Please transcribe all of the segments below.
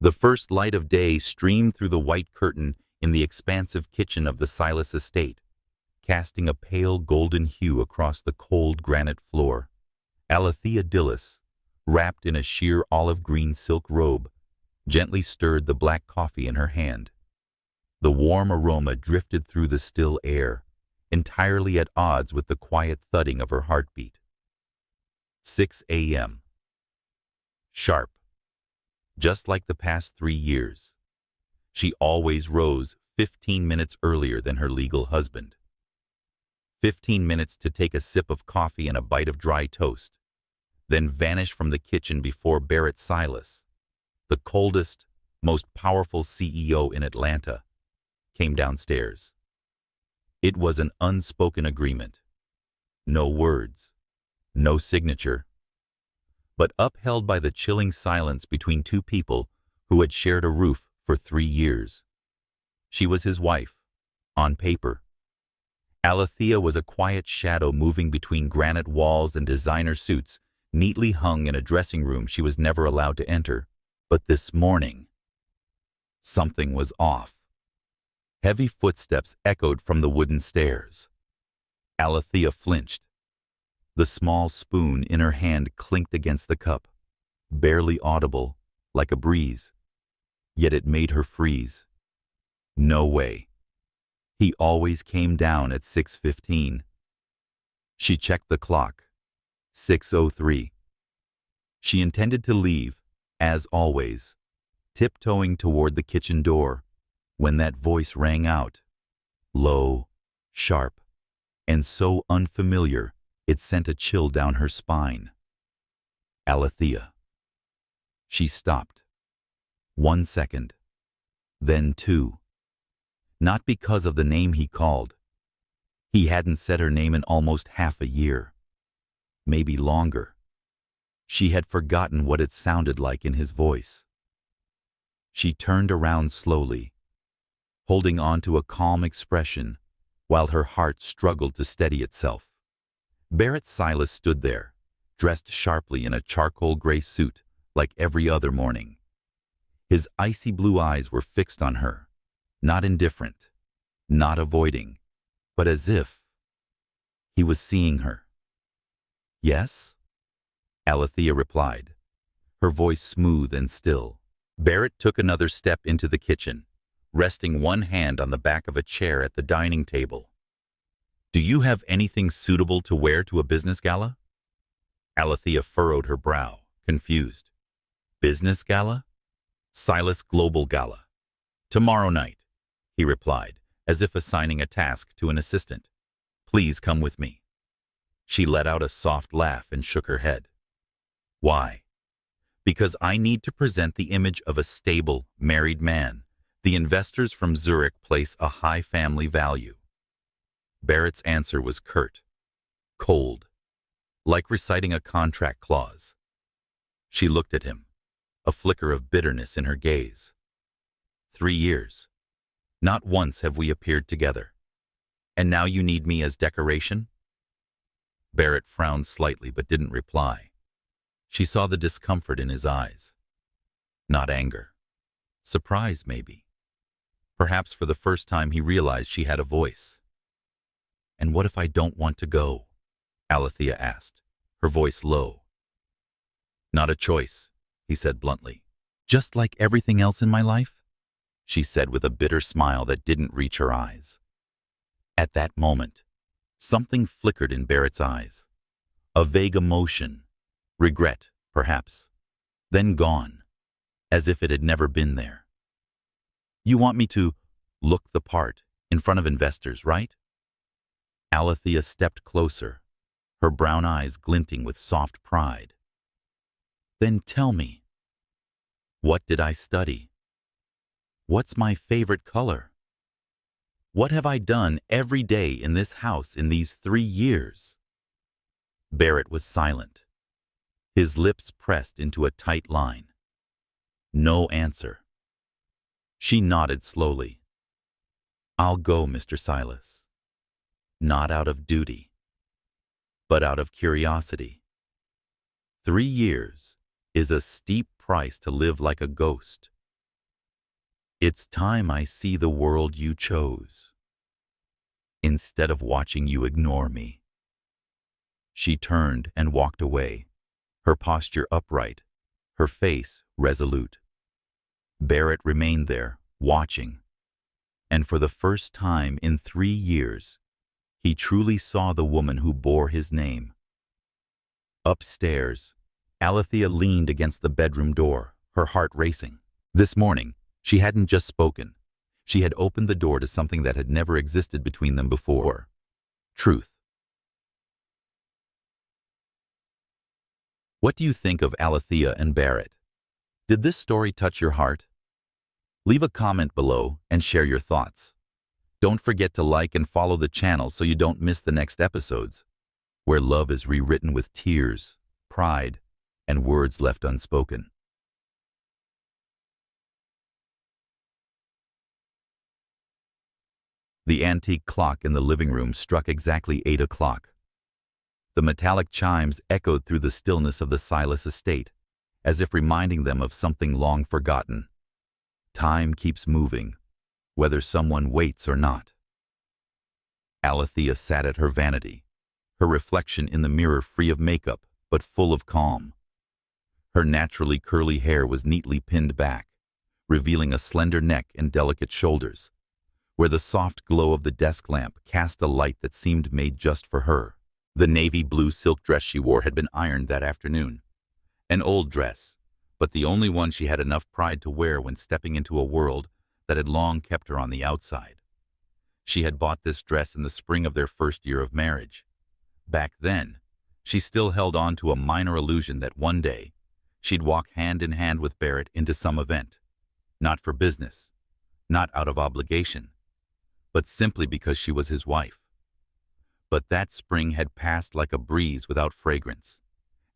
The first light of day streamed through the white curtain in the expansive kitchen of the Silas Estate, casting a pale golden hue across the cold granite floor. Alethea Dilys, wrapped in a sheer olive-green silk robe, gently stirred the black coffee in her hand. The warm aroma drifted through the still air, entirely at odds with the quiet thudding of her heartbeat. 6 a.m. Sharp. Just like the past 3 years. She always rose 15 minutes earlier than her legal husband. 15 minutes to take a sip of coffee and a bite of dry toast, then vanish from the kitchen before Barrett Silas, the coldest, most powerful CEO in Atlanta, came downstairs. It was an unspoken agreement. No words, no signature, but upheld by the chilling silence between two people who had shared a roof for 3 years. She was his wife, on paper. Alethea was a quiet shadow moving between granite walls and designer suits neatly hung in a dressing room she was never allowed to enter. But this morning, something was off. Heavy footsteps echoed from the wooden stairs. Alethea flinched. The small spoon in her hand clinked against the cup, barely audible, like a breeze. Yet it made her freeze. No way. He always came down at 6:15. She checked the clock. 6:03. She intended to leave, as always, tiptoeing toward the kitchen door, when that voice rang out, low, sharp, and so unfamiliar it sent a chill down her spine. Alethea. She stopped. 1 second, then 2. Not because of the name he called. He hadn't said her name in almost half a year, maybe longer. She had forgotten what it sounded like in his voice. She turned around slowly, holding on to a calm expression while her heart struggled to steady itself. Barrett Silas stood there, dressed sharply in a charcoal gray suit like every other morning. His icy blue eyes were fixed on her, not indifferent, not avoiding, but as if he was seeing her. Yes? Alethea replied, her voice smooth and still. Barrett took another step into the kitchen, resting one hand on the back of a chair at the dining table. Do you have anything suitable to wear to a business gala? Alethea furrowed her brow, confused. Business gala? Silas Global Gala. Tomorrow night, he replied, as if assigning a task to an assistant. Please come with me. She let out a soft laugh and shook her head. Why? Because I need to present the image of a stable, married man. The investors from Zurich place a high family value. Barrett's answer was curt, cold, like reciting a contract clause. She looked at him, a flicker of bitterness in her gaze. 3 years. Not once have we appeared together. And now you need me as decoration? Barrett frowned slightly but didn't reply. She saw the discomfort in his eyes. Not anger. Surprise, maybe. Perhaps for the first time he realized she had a voice. And what if I don't want to go? Alethea asked, her voice low. Not a choice, he said bluntly. Just like everything else in my life? She said with a bitter smile that didn't reach her eyes. At that moment, something flickered in Barrett's eyes. A vague emotion, regret, perhaps, then gone, as if it had never been there. You want me to look the part in front of investors, right? Alethea stepped closer, her brown eyes glinting with soft pride. Then tell me, what did I study? What's my favorite color? What have I done every day in this house in these 3 years? Barrett was silent, his lips pressed into a tight line. No answer. She nodded slowly. I'll go, Mr. Silas. Not out of duty, but out of curiosity. 3 years is a steep price to live like a ghost. It's time I see the world you chose, instead of watching you ignore me." She turned and walked away, her posture upright, her face resolute. Barrett remained there, watching, and for the first time in 3 years, he truly saw the woman who bore his name. Upstairs, Alethea leaned against the bedroom door, her heart racing. This morning, she hadn't just spoken. She had opened the door to something that had never existed between them before. Truth. What do you think of Alethea and Barrett? Did this story touch your heart? Leave a comment below and share your thoughts. Don't forget to like and follow the channel so you don't miss the next episodes, where love is rewritten with tears, pride, and words left unspoken. The antique clock in the living room struck exactly 8 o'clock. The metallic chimes echoed through the stillness of the Silas Estate, as if reminding them of something long forgotten. Time keeps moving, whether someone waits or not. Alethea sat at her vanity, her reflection in the mirror free of makeup but full of calm. Her naturally curly hair was neatly pinned back, revealing a slender neck and delicate shoulders, where the soft glow of the desk lamp cast a light that seemed made just for her. The navy blue silk dress she wore had been ironed that afternoon. An old dress, but the only one she had enough pride to wear when stepping into a world that had long kept her on the outside. She had bought this dress in the spring of their first year of marriage. Back then, she still held on to a minor illusion that one day she'd walk hand in hand with Barrett into some event, not for business, not out of obligation, but simply because she was his wife. But that spring had passed like a breeze without fragrance,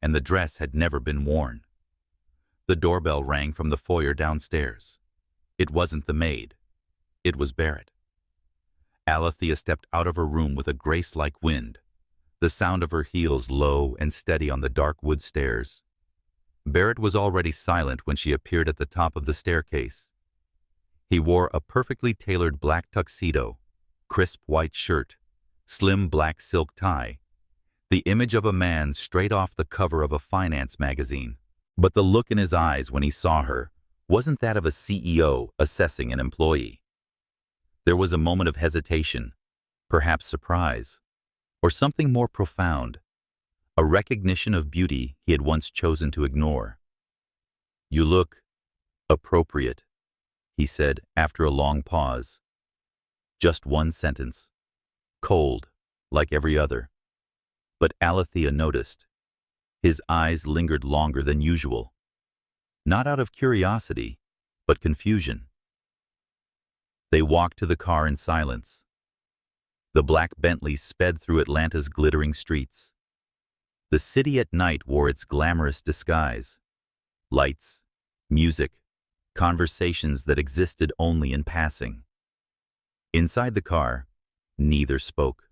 and the dress had never been worn. The doorbell rang from the foyer downstairs. It wasn't the maid. It was Barrett. Alethea stepped out of her room with a grace like wind, the sound of her heels low and steady on the dark wood stairs. Barrett was already silent when she appeared at the top of the staircase. He wore a perfectly tailored black tuxedo, crisp white shirt, slim black silk tie, the image of a man straight off the cover of a finance magazine. But the look in his eyes when he saw her wasn't that of a CEO assessing an employee. There was a moment of hesitation, perhaps surprise, or something more profound, a recognition of beauty he had once chosen to ignore. "You look appropriate," he said after a long pause. Just one sentence. Cold, like every other. But Alethea noticed. His eyes lingered longer than usual. Not out of curiosity, but confusion. They walked to the car in silence. The black Bentley sped through Atlanta's glittering streets. The city at night wore its glamorous disguise. Lights, music, conversations that existed only in passing. Inside the car, neither spoke.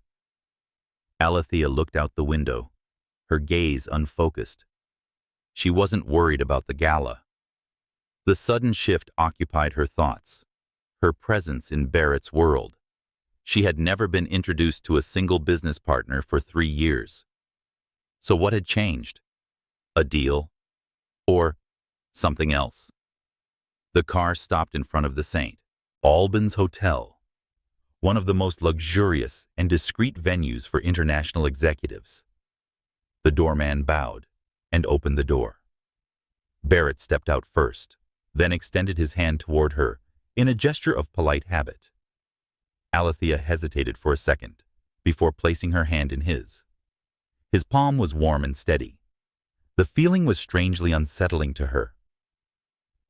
Alethea looked out the window, her gaze unfocused. She wasn't worried about the gala. The sudden shift occupied her thoughts, her presence in Barrett's world. She had never been introduced to a single business partner for 3 years. So what had changed? A deal? Or something else? The car stopped in front of the St. Albans Hotel, one of the most luxurious and discreet venues for international executives. The doorman bowed and opened the door. Barrett stepped out first, then extended his hand toward her in a gesture of polite habit. Alethea hesitated for a second before placing her hand in his. His palm was warm and steady. The feeling was strangely unsettling to her.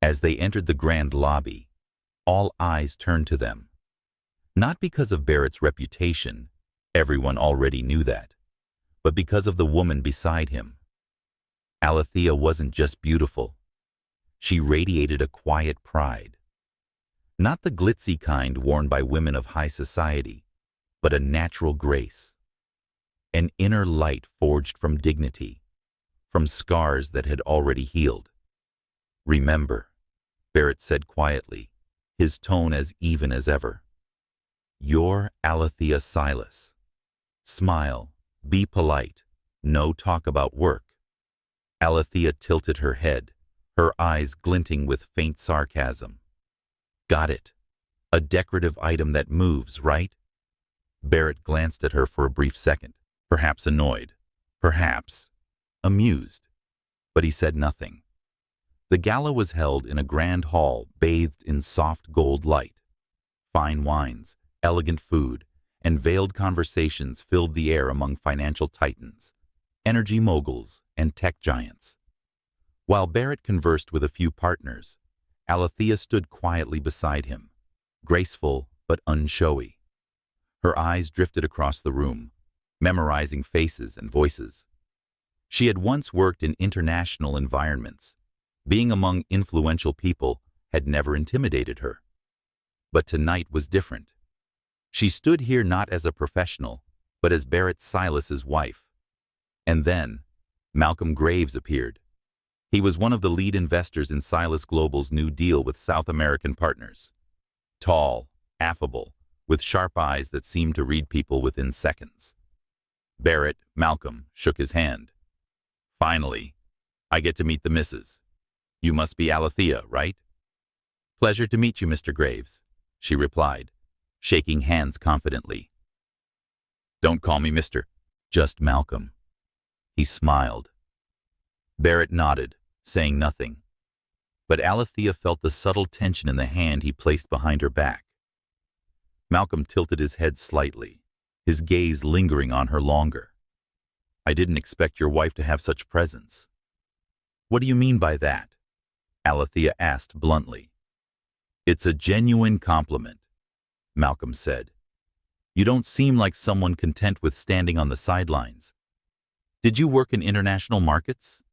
As they entered the grand lobby, all eyes turned to them. Not because of Barrett's reputation, everyone already knew that, but because of the woman beside him. Alethea wasn't just beautiful. She radiated a quiet pride. Not the glitzy kind worn by women of high society, but a natural grace. An inner light forged from dignity, from scars that had already healed. "Remember," Barrett said quietly, his tone as even as ever. "You're Alethea Silas. Smile, be polite, no talk about work." Alethea tilted her head, her eyes glinting with faint sarcasm. "Got it. A decorative item that moves, right?" Barrett glanced at her for a brief second, perhaps annoyed, perhaps amused, but he said nothing. The gala was held in a grand hall bathed in soft gold light. Fine wines, elegant food, and veiled conversations filled the air among financial titans, energy moguls, and tech giants. While Barrett conversed with a few partners, Alethea stood quietly beside him, graceful but unshowy. Her eyes drifted across the room, memorizing faces and voices. She had once worked in international environments. Being among influential people had never intimidated her. But tonight was different. She stood here not as a professional, but as Barrett Silas's wife. And then, Malcolm Graves appeared. He was one of the lead investors in Silas Global's new deal with South American partners. Tall, affable, with sharp eyes that seemed to read people within seconds. Malcolm, shook his hand. "Finally, I get to meet the missus. You must be Alethea, right?" "Pleasure to meet you, Mr. Graves," she replied, shaking hands confidently. "Don't call me Mr. Just Malcolm." He smiled. Barrett nodded, saying nothing. But Alethea felt the subtle tension in the hand he placed behind her back. Malcolm tilted his head slightly, his gaze lingering on her longer. "I didn't expect your wife to have such presence." "What do you mean by that?" Alethea asked bluntly. "It's a genuine compliment," Malcolm said. "You don't seem like someone content with standing on the sidelines. Did you work in international markets?"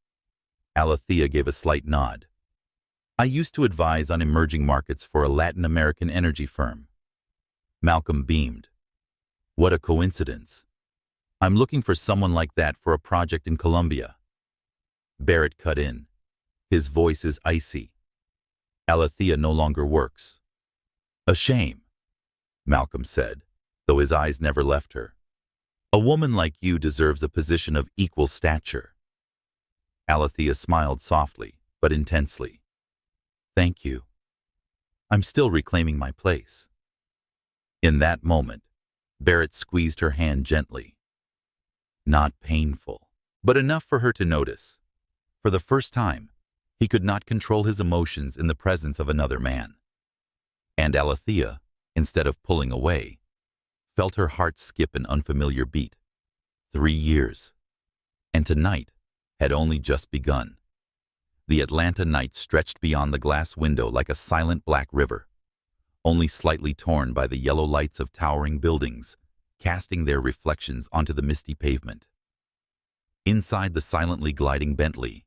Alethea gave a slight nod. "I used to advise on emerging markets for a Latin American energy firm." Malcolm beamed. "What a coincidence. I'm looking for someone like that for a project in Colombia." Barrett cut in. His voice is icy. "Alethea no longer works." "A shame," Malcolm said, though his eyes never left her. "A woman like you deserves a position of equal stature." Alethea smiled softly, but intensely. "Thank you. I'm still reclaiming my place." In that moment, Barrett squeezed her hand gently. Not painful, but enough for her to notice. For the first time, he could not control his emotions in the presence of another man. And Alethea, instead of pulling away, felt her heart skip an unfamiliar beat. 3 years. And tonight had only just begun. The Atlanta night stretched beyond the glass window like a silent black river, only slightly torn by the yellow lights of towering buildings, casting their reflections onto the misty pavement. Inside the silently gliding Bentley,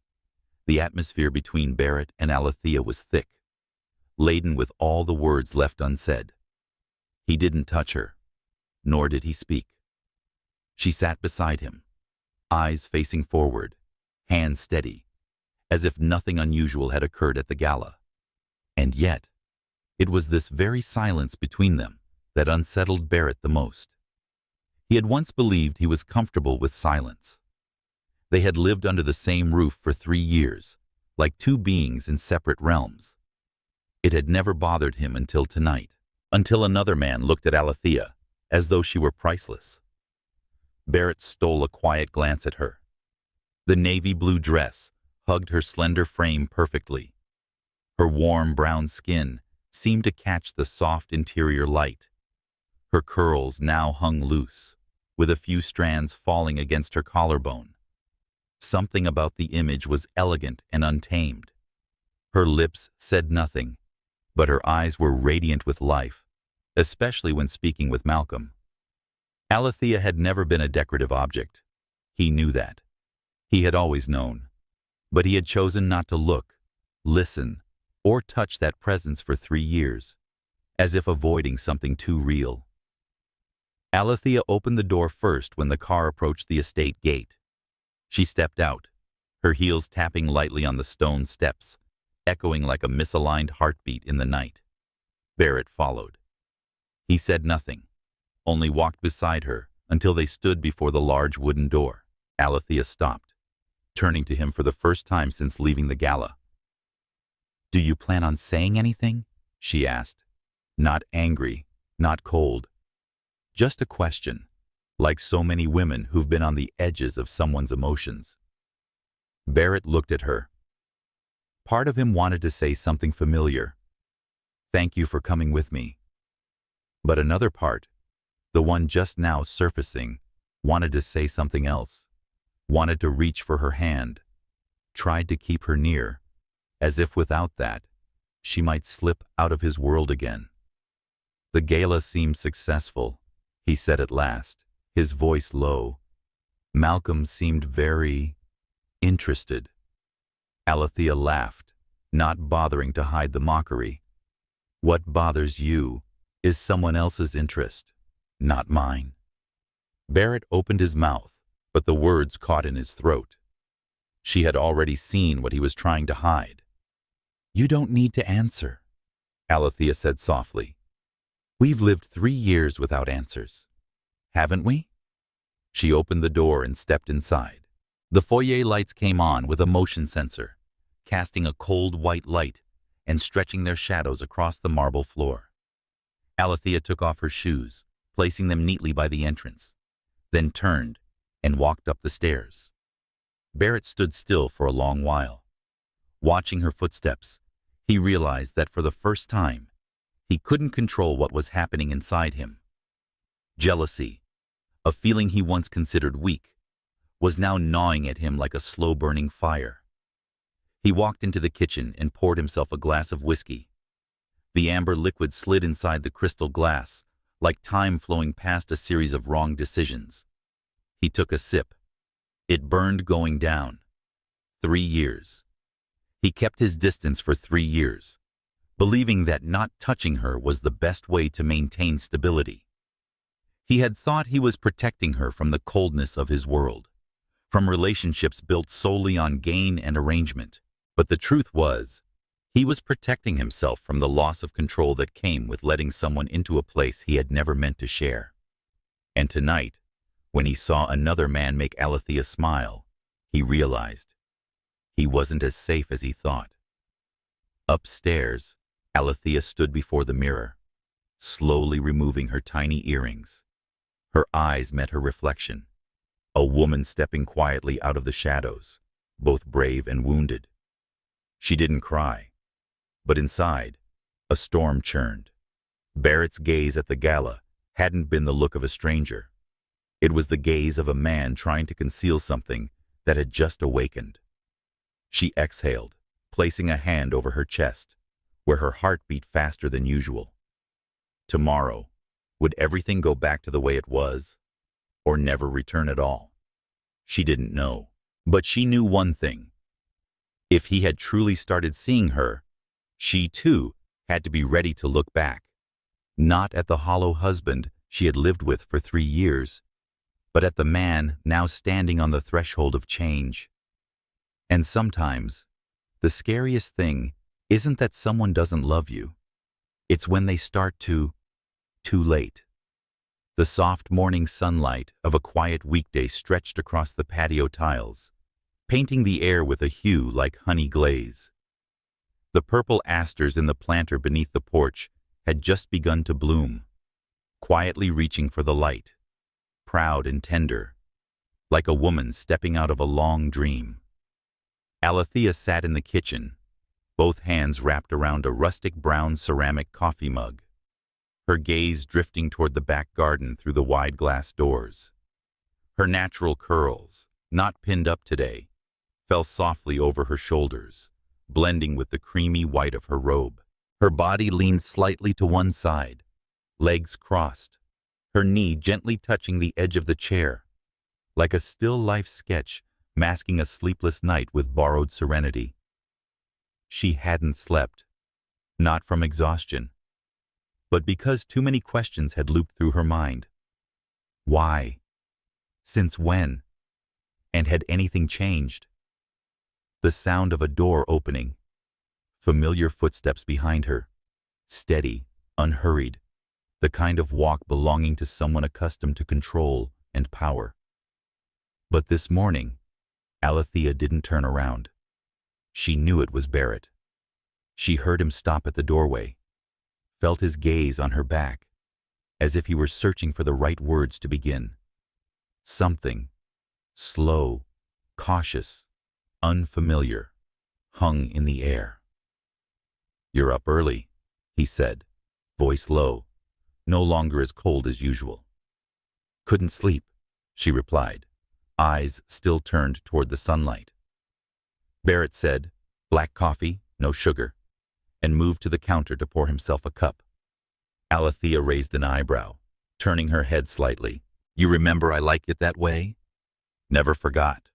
the atmosphere between Barrett and Alethea was thick, laden with all the words left unsaid. He didn't touch her, nor did he speak. She sat beside him, eyes facing forward, hands steady, as if nothing unusual had occurred at the gala. And yet, it was this very silence between them that unsettled Barrett the most. He had once believed he was comfortable with silence. They had lived under the same roof for 3 years, like two beings in separate realms. It had never bothered him until tonight, until another man looked at Alethea as though she were priceless. Barrett stole a quiet glance at her. The navy blue dress hugged her slender frame perfectly. Her warm brown skin seemed to catch the soft interior light. Her curls now hung loose, with a few strands falling against her collarbone. Something about the image was elegant and untamed. Her lips said nothing, but her eyes were radiant with life, especially when speaking with Malcolm. Alethea had never been a decorative object. He knew that. He had always known. But he had chosen not to look, listen, or touch that presence for 3 years, as if avoiding something too real. Alethea opened the door first when the car approached the estate gate. She stepped out, her heels tapping lightly on the stone steps, echoing like a misaligned heartbeat in the night. Barrett followed. He said nothing, only walked beside her until they stood before the large wooden door. Alethea stopped, turning to him for the first time since leaving the gala. "Do you plan on saying anything?" she asked. Not angry, not cold. Just a question, like so many women who've been on the edges of someone's emotions. Barrett looked at her. Part of him wanted to say something familiar. "Thank you for coming with me." But another part, the one just now surfacing, wanted to say something else, wanted to reach for her hand, tried to keep her near, as if without that, she might slip out of his world again. "The gala seemed successful," he said at last, his voice low. "Malcolm seemed very interested." Alethea laughed, not bothering to hide the mockery. "What bothers you is someone else's interest, not mine." Barrett opened his mouth, but the words caught in his throat. She had already seen what he was trying to hide. "You don't need to answer," Alethea said softly. "We've lived 3 years without answers, haven't we?" She opened the door and stepped inside. The foyer lights came on with a motion sensor, casting a cold white light and stretching their shadows across the marble floor. Alethea took off her shoes, placing them neatly by the entrance, then turned and walked up the stairs. Barrett stood still for a long while. Watching her footsteps, he realized that for the first time, he couldn't control what was happening inside him. Jealousy, a feeling he once considered weak, was now gnawing at him like a slow-burning fire. He walked into the kitchen and poured himself a glass of whiskey. The amber liquid slid inside the crystal glass, like time flowing past a series of wrong decisions. He took a sip. It burned going down. 3 years. He kept his distance for 3 years, believing that not touching her was the best way to maintain stability. He had thought he was protecting her from the coldness of his world, from relationships built solely on gain and arrangement. But the truth was, he was protecting himself from the loss of control that came with letting someone into a place he had never meant to share. And tonight, when he saw another man make Alethea smile, he realized he wasn't as safe as he thought. Upstairs, Alethea stood before the mirror, slowly removing her tiny earrings. Her eyes met her reflection, a woman stepping quietly out of the shadows, both brave and wounded. She didn't cry, but inside, a storm churned. Barrett's gaze at the gala hadn't been the look of a stranger. It was the gaze of a man trying to conceal something that had just awakened. She exhaled, placing a hand over her chest, where her heart beat faster than usual. Tomorrow, would everything go back to the way it was, or never return at all? She didn't know, but she knew one thing. If he had truly started seeing her, she too had to be ready to look back, not at the hollow husband she had lived with for 3 years, but at the man now standing on the threshold of change. And sometimes, the scariest thing isn't that someone doesn't love you. It's when they start to, too late. The soft morning sunlight of a quiet weekday stretched across the patio tiles, painting the air with a hue like honey glaze. The purple asters in the planter beneath the porch had just begun to bloom, quietly reaching for the light, proud and tender, like a woman stepping out of a long dream. Alethea sat in the kitchen, both hands wrapped around a rustic brown ceramic coffee mug, her gaze drifting toward the back garden through the wide glass doors. Her natural curls, not pinned up today, fell softly over her shoulders, blending with the creamy white of her robe. Her body leaned slightly to one side, legs crossed, her knee gently touching the edge of the chair, like a still life sketch masking a sleepless night with borrowed serenity. She hadn't slept, not from exhaustion, but because too many questions had looped through her mind. Why? Since when? And had anything changed? The sound of a door opening, familiar footsteps behind her, steady, unhurried, the kind of walk belonging to someone accustomed to control and power. But this morning, Alethea didn't turn around. She knew it was Barrett. She heard him stop at the doorway, felt his gaze on her back, as if he were searching for the right words to begin. Something, slow, cautious, unfamiliar, hung in the air. "You're up early," he said, voice low, no longer as cold as usual. "Couldn't sleep," she replied, eyes still turned toward the sunlight. Barrett said, "Black coffee, no sugar," and moved to the counter to pour himself a cup. Alethea raised an eyebrow, turning her head slightly. "You remember I like it that way?" "Never forgot."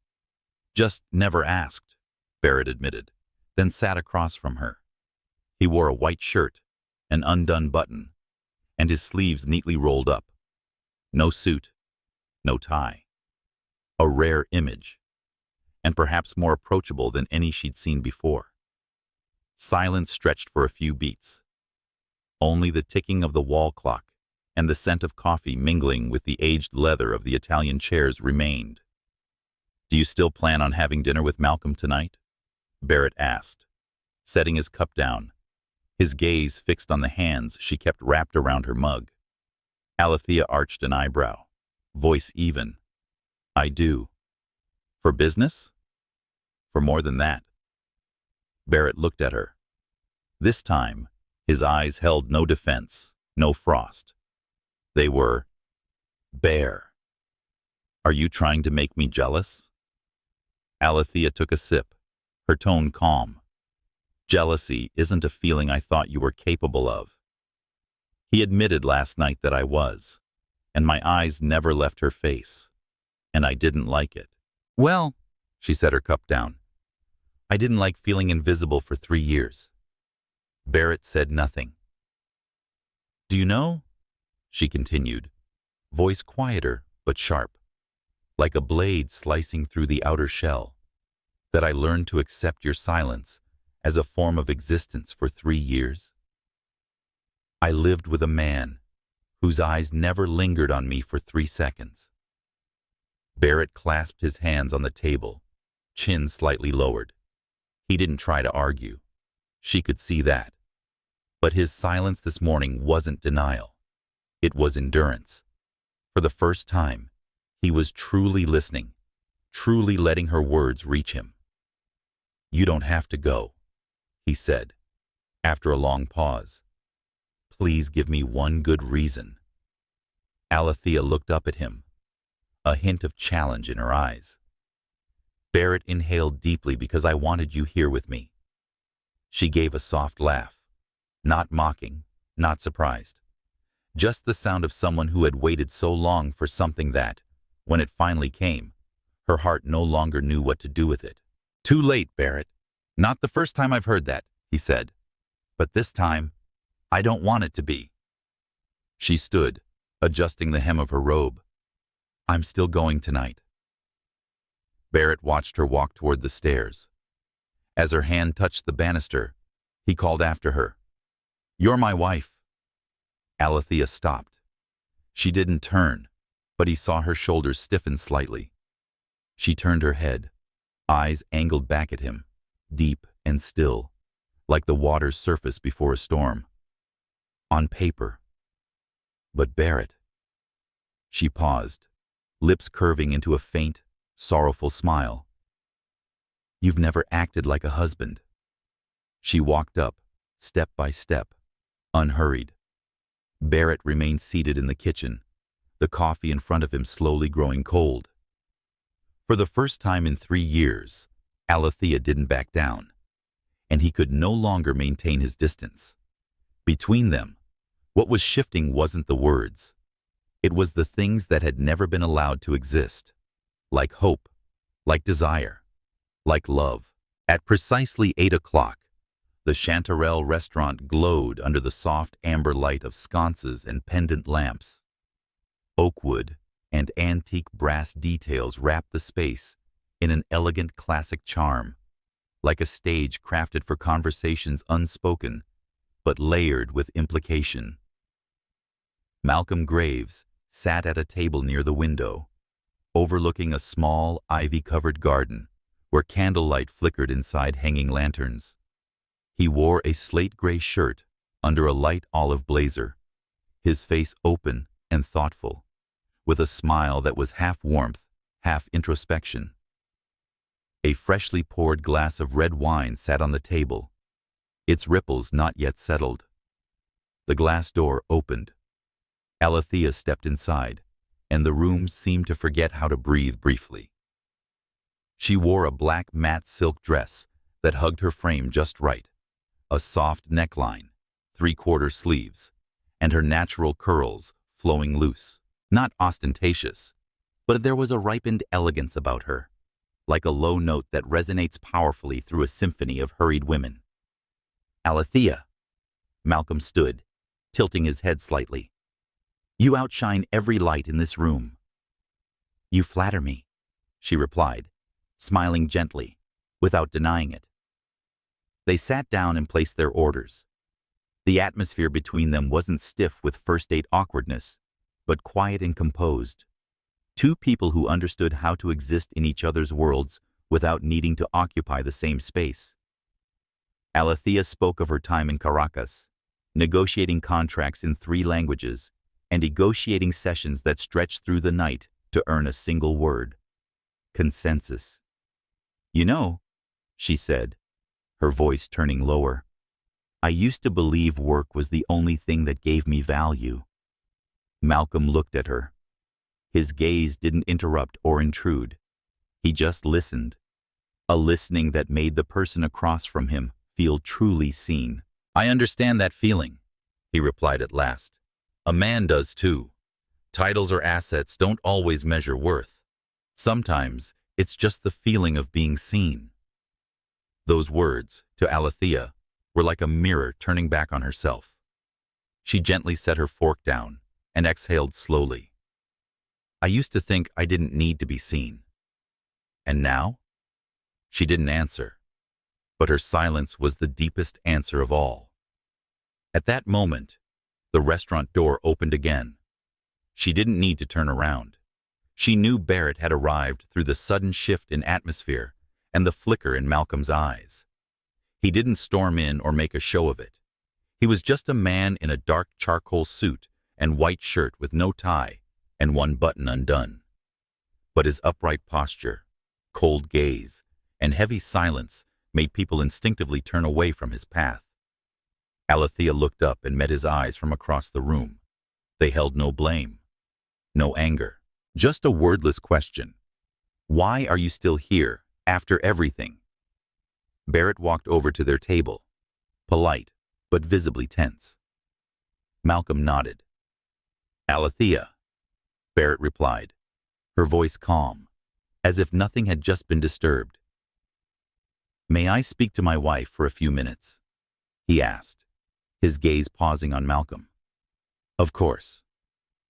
"Just never asked," Barrett admitted, then sat across from her. He wore a white shirt, an undone button, and his sleeves neatly rolled up. No suit, no tie. A rare image, and perhaps more approachable than any she'd seen before. Silence stretched for a few beats. Only the ticking of the wall clock and the scent of coffee mingling with the aged leather of the Italian chairs remained. "Do you still plan on having dinner with Malcolm tonight?" Barrett asked, setting his cup down, his gaze fixed on the hands she kept wrapped around her mug. Alethea arched an eyebrow, voice even. "I do." "For business?" "For more than that." Barrett looked at her. This time, his eyes held no defense, no frost. They were bare. "Are you trying to make me jealous?" Alethea took a sip, her tone calm. "Jealousy isn't a feeling I thought you were capable of." He admitted last night that I was, and my eyes never left her face, and I didn't like it. "Well," she set her cup down, "I didn't like feeling invisible for 3 years. Barrett said nothing. "Do you know," she continued, voice quieter but sharp, like a blade slicing through the outer shell, "that I learned to accept your silence as a form of existence for 3 years? I lived with a man whose eyes never lingered on me for 3 seconds. Barrett clasped his hands on the table, chin slightly lowered. He didn't try to argue. She could see that. But his silence this morning wasn't denial. It was endurance. For the first time, he was truly listening, truly letting her words reach him. "You don't have to go," he said, after a long pause. "Please give me one good reason." Alethea looked up at him, a hint of challenge in her eyes. "Barrett inhaled deeply because I wanted you here with me." She gave a soft laugh, not mocking, not surprised. Just the sound of someone who had waited so long for something that, when it finally came, her heart no longer knew what to do with it. "Too late, Barrett. Not the first time I've heard that," he said. "But this time, I don't want it to be." She stood, adjusting the hem of her robe. "I'm still going tonight." Barrett watched her walk toward the stairs. As her hand touched the banister, he called after her, "You're my wife." Alethea stopped. She didn't turn, but he saw her shoulders stiffen slightly. She turned her head, eyes angled back at him, deep and still, like the water's surface before a storm. "On paper. But Barrett." She paused, lips curving into a faint, sorrowful smile. "You've never acted like a husband." She walked up, step by step, unhurried. Barrett remained seated in the kitchen, the coffee in front of him slowly growing cold. For the first time in 3 years, Alethea didn't back down, and he could no longer maintain his distance. Between them, what was shifting wasn't the words. It was the things that had never been allowed to exist, like hope, like desire, like love. At precisely 8 o'clock, the Chanterelle restaurant glowed under the soft amber light of sconces and pendant lamps. Oakwood and antique brass details wrapped the space in an elegant classic charm, like a stage crafted for conversations unspoken but layered with implication. Malcolm Graves sat at a table near the window, overlooking a small, ivy-covered garden where candlelight flickered inside hanging lanterns. He wore a slate-gray shirt under a light olive blazer, his face open and thoughtful, with a smile that was half warmth, half introspection. A freshly poured glass of red wine sat on the table, its ripples not yet settled. The glass door opened. Alethea stepped inside, and the room seemed to forget how to breathe briefly. She wore a black matte silk dress that hugged her frame just right, a soft neckline, 3/4 sleeves, and her natural curls flowing loose. Not ostentatious, but there was a ripened elegance about her, like a low note that resonates powerfully through a symphony of hurried women. "Alethea," Malcolm stood, tilting his head slightly. "You outshine every light in this room." "You flatter me," she replied, smiling gently, without denying it. They sat down and placed their orders. The atmosphere between them wasn't stiff with first-date awkwardness, but quiet and composed. Two people who understood how to exist in each other's worlds without needing to occupy the same space. Alethea spoke of her time in Caracas, negotiating contracts in 3 languages, and negotiating sessions that stretched through the night to earn a single word: consensus. "You know," she said, her voice turning lower, "I used to believe work was the only thing that gave me value." Malcolm looked at her. His gaze didn't interrupt or intrude. He just listened, a listening that made the person across from him feel truly seen. "I understand that feeling," he replied at last. "A man does too. Titles or assets don't always measure worth. Sometimes it's just the feeling of being seen." Those words, to Alethea, were like a mirror turning back on herself. She gently set her fork down and exhaled slowly. "I used to think I didn't need to be seen. And now?" She didn't answer, but her silence was the deepest answer of all. At that moment, the restaurant door opened again. She didn't need to turn around. She knew Barrett had arrived through the sudden shift in atmosphere and the flicker in Malcolm's eyes. He didn't storm in or make a show of it. He was just a man in a dark charcoal suit and white shirt with no tie and one button undone. But his upright posture, cold gaze, and heavy silence made people instinctively turn away from his path. Alethea looked up and met his eyes from across the room. They held no blame, no anger, just a wordless question. "Why are you still here, after everything?" Barrett walked over to their table, polite but visibly tense. Malcolm nodded. "Alethea," Barrett replied, her voice calm, as if nothing had just been disturbed. "May I speak to my wife for a few minutes?" he asked, his gaze pausing on Malcolm. "Of course."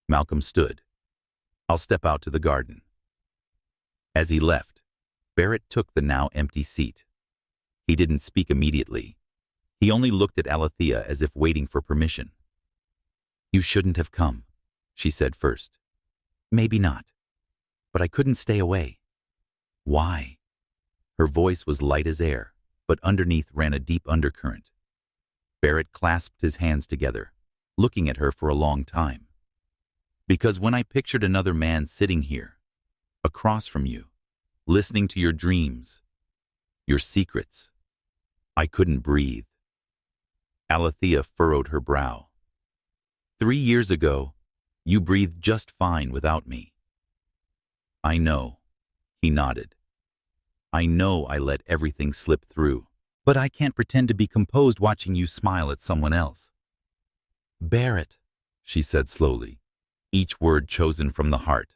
Malcolm stood. "I'll step out to the garden." As he left, Barrett took the now empty seat. He didn't speak immediately. He only looked at Alethea as if waiting for permission. "You shouldn't have come," she said first. "Maybe not, but I couldn't stay away." "Why?" Her voice was light as air, but underneath ran a deep undercurrent. Barrett clasped his hands together, looking at her for a long time. "Because when I pictured another man sitting here, across from you, listening to your dreams, your secrets, I couldn't breathe." Alethea furrowed her brow. 3 years ago, you breathed just fine without me." "I know," he nodded. "I know I let everything slip through, but I can't pretend to be composed watching you smile at someone else." "Barrett," she said slowly, each word chosen from the heart.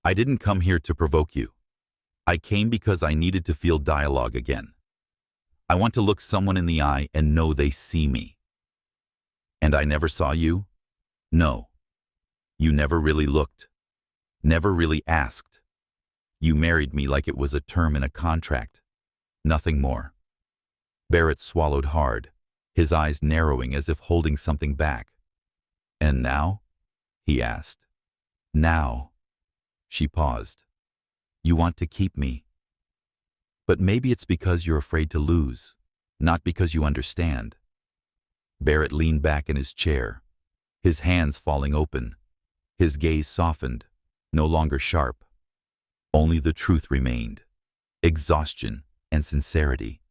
"I didn't come here to provoke you. I came because I needed to feel dialogue again. I want to look someone in the eye and know they see me." "And I never saw you?" "No. You never really looked. Never really asked. You married me like it was a term in a contract. Nothing more." Barrett swallowed hard, his eyes narrowing as if holding something back. "And now?" he asked. "Now." She paused. "You want to keep me. But maybe it's because you're afraid to lose, not because you understand." Barrett leaned back in his chair, his hands falling open, his gaze softened, no longer sharp. Only the truth remained, exhaustion and sincerity.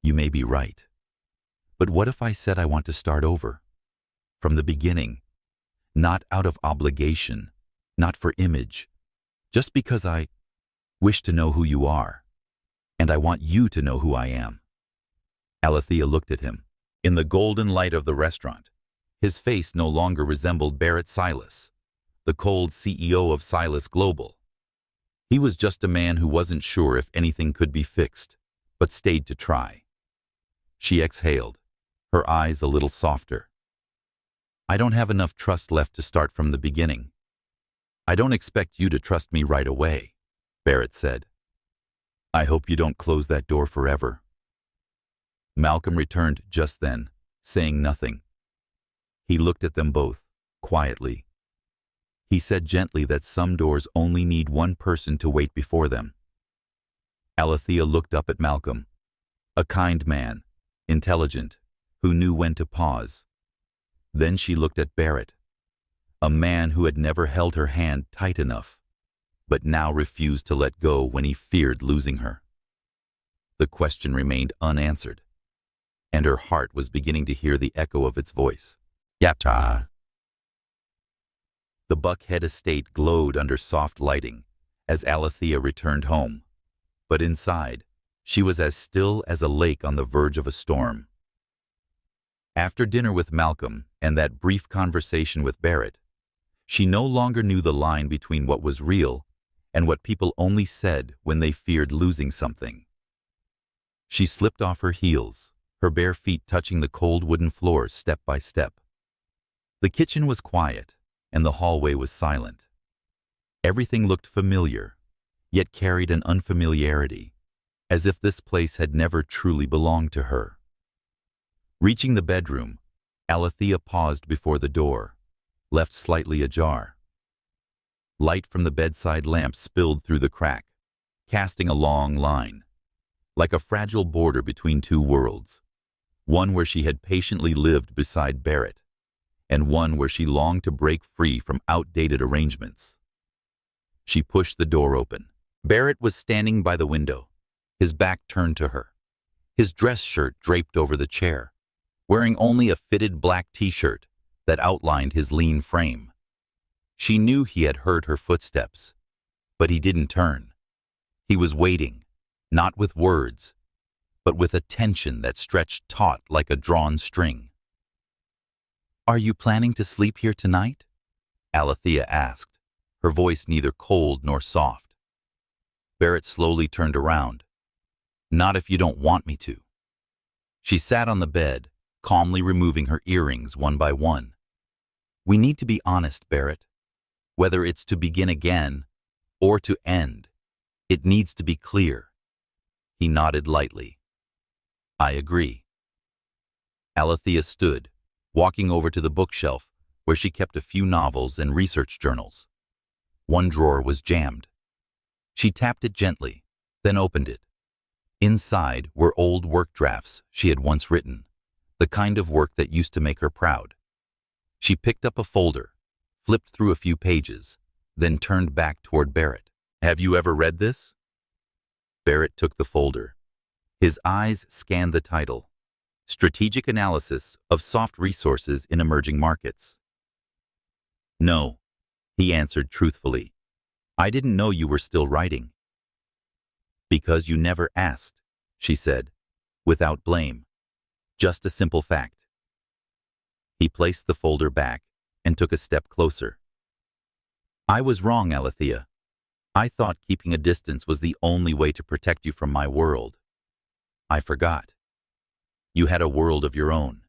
"You may be right. But what if I said I want to start over? From the beginning, not out of obligation, not for image, just because I wish to know who you are, and I want you to know who I am." Alethea looked at him. In the golden light of the restaurant, his face no longer resembled Barrett Silas, the cold CEO of Silas Global. He was just a man who wasn't sure if anything could be fixed, but stayed to try. She exhaled, her eyes a little softer. "I don't have enough trust left to start from the beginning. I don't expect you to trust me right away," Barrett said. "I hope you don't close that door forever." Malcolm returned just then, saying nothing. He looked at them both, quietly. He said gently that some doors only need one person to wait before them. Alethea looked up at Malcolm, a kind man, intelligent, who knew when to pause. Then she looked at Barrett, a man who had never held her hand tight enough, but now refused to let go when he feared losing her. The question remained unanswered, and her heart was beginning to hear the echo of its voice. "Yatta." The Buckhead estate glowed under soft lighting as Alethea returned home, but inside, she was as still as a lake on the verge of a storm. After dinner with Malcolm and that brief conversation with Barrett, she no longer knew the line between what was real and what people only said when they feared losing something. She slipped off her heels, her bare feet touching the cold wooden floor step by step. The kitchen was quiet, and the hallway was silent. Everything looked familiar, yet carried an unfamiliarity, as if this place had never truly belonged to her. Reaching the bedroom, Alethea paused before the door, left slightly ajar. Light from the bedside lamp spilled through the crack, casting a long line, like a fragile border between two worlds, one where she had patiently lived beside Barrett, and one where she longed to break free from outdated arrangements. She pushed the door open. Barrett was standing by the window, his back turned to her, his dress shirt draped over the chair, wearing only a fitted black t-shirt that outlined his lean frame. She knew he had heard her footsteps, but he didn't turn. He was waiting, not with words, but with a tension that stretched taut like a drawn string. "Are you planning to sleep here tonight?" Alethea asked, her voice neither cold nor soft. Barrett slowly turned around. "Not if you don't want me to." She sat on the bed, calmly removing her earrings one by one. "We need to be honest, Barrett. Whether it's to begin again or to end, it needs to be clear." He nodded lightly. "I agree." Alethea stood, walking over to the bookshelf where she kept a few novels and research journals. One drawer was jammed. She tapped it gently, then opened it. Inside were old work drafts she had once written, the kind of work that used to make her proud. She picked up a folder, flipped through a few pages, then turned back toward Barrett. "Have you ever read this?" Barrett took the folder. His eyes scanned the title, Strategic Analysis of Soft Resources in Emerging Markets. "No," he answered truthfully. "I didn't know you were still writing." "Because you never asked," she said, without blame. Just a simple fact. He placed the folder back and took a step closer. "I was wrong, Alethea. I thought keeping a distance was the only way to protect you from my world. I forgot. You had a world of your own,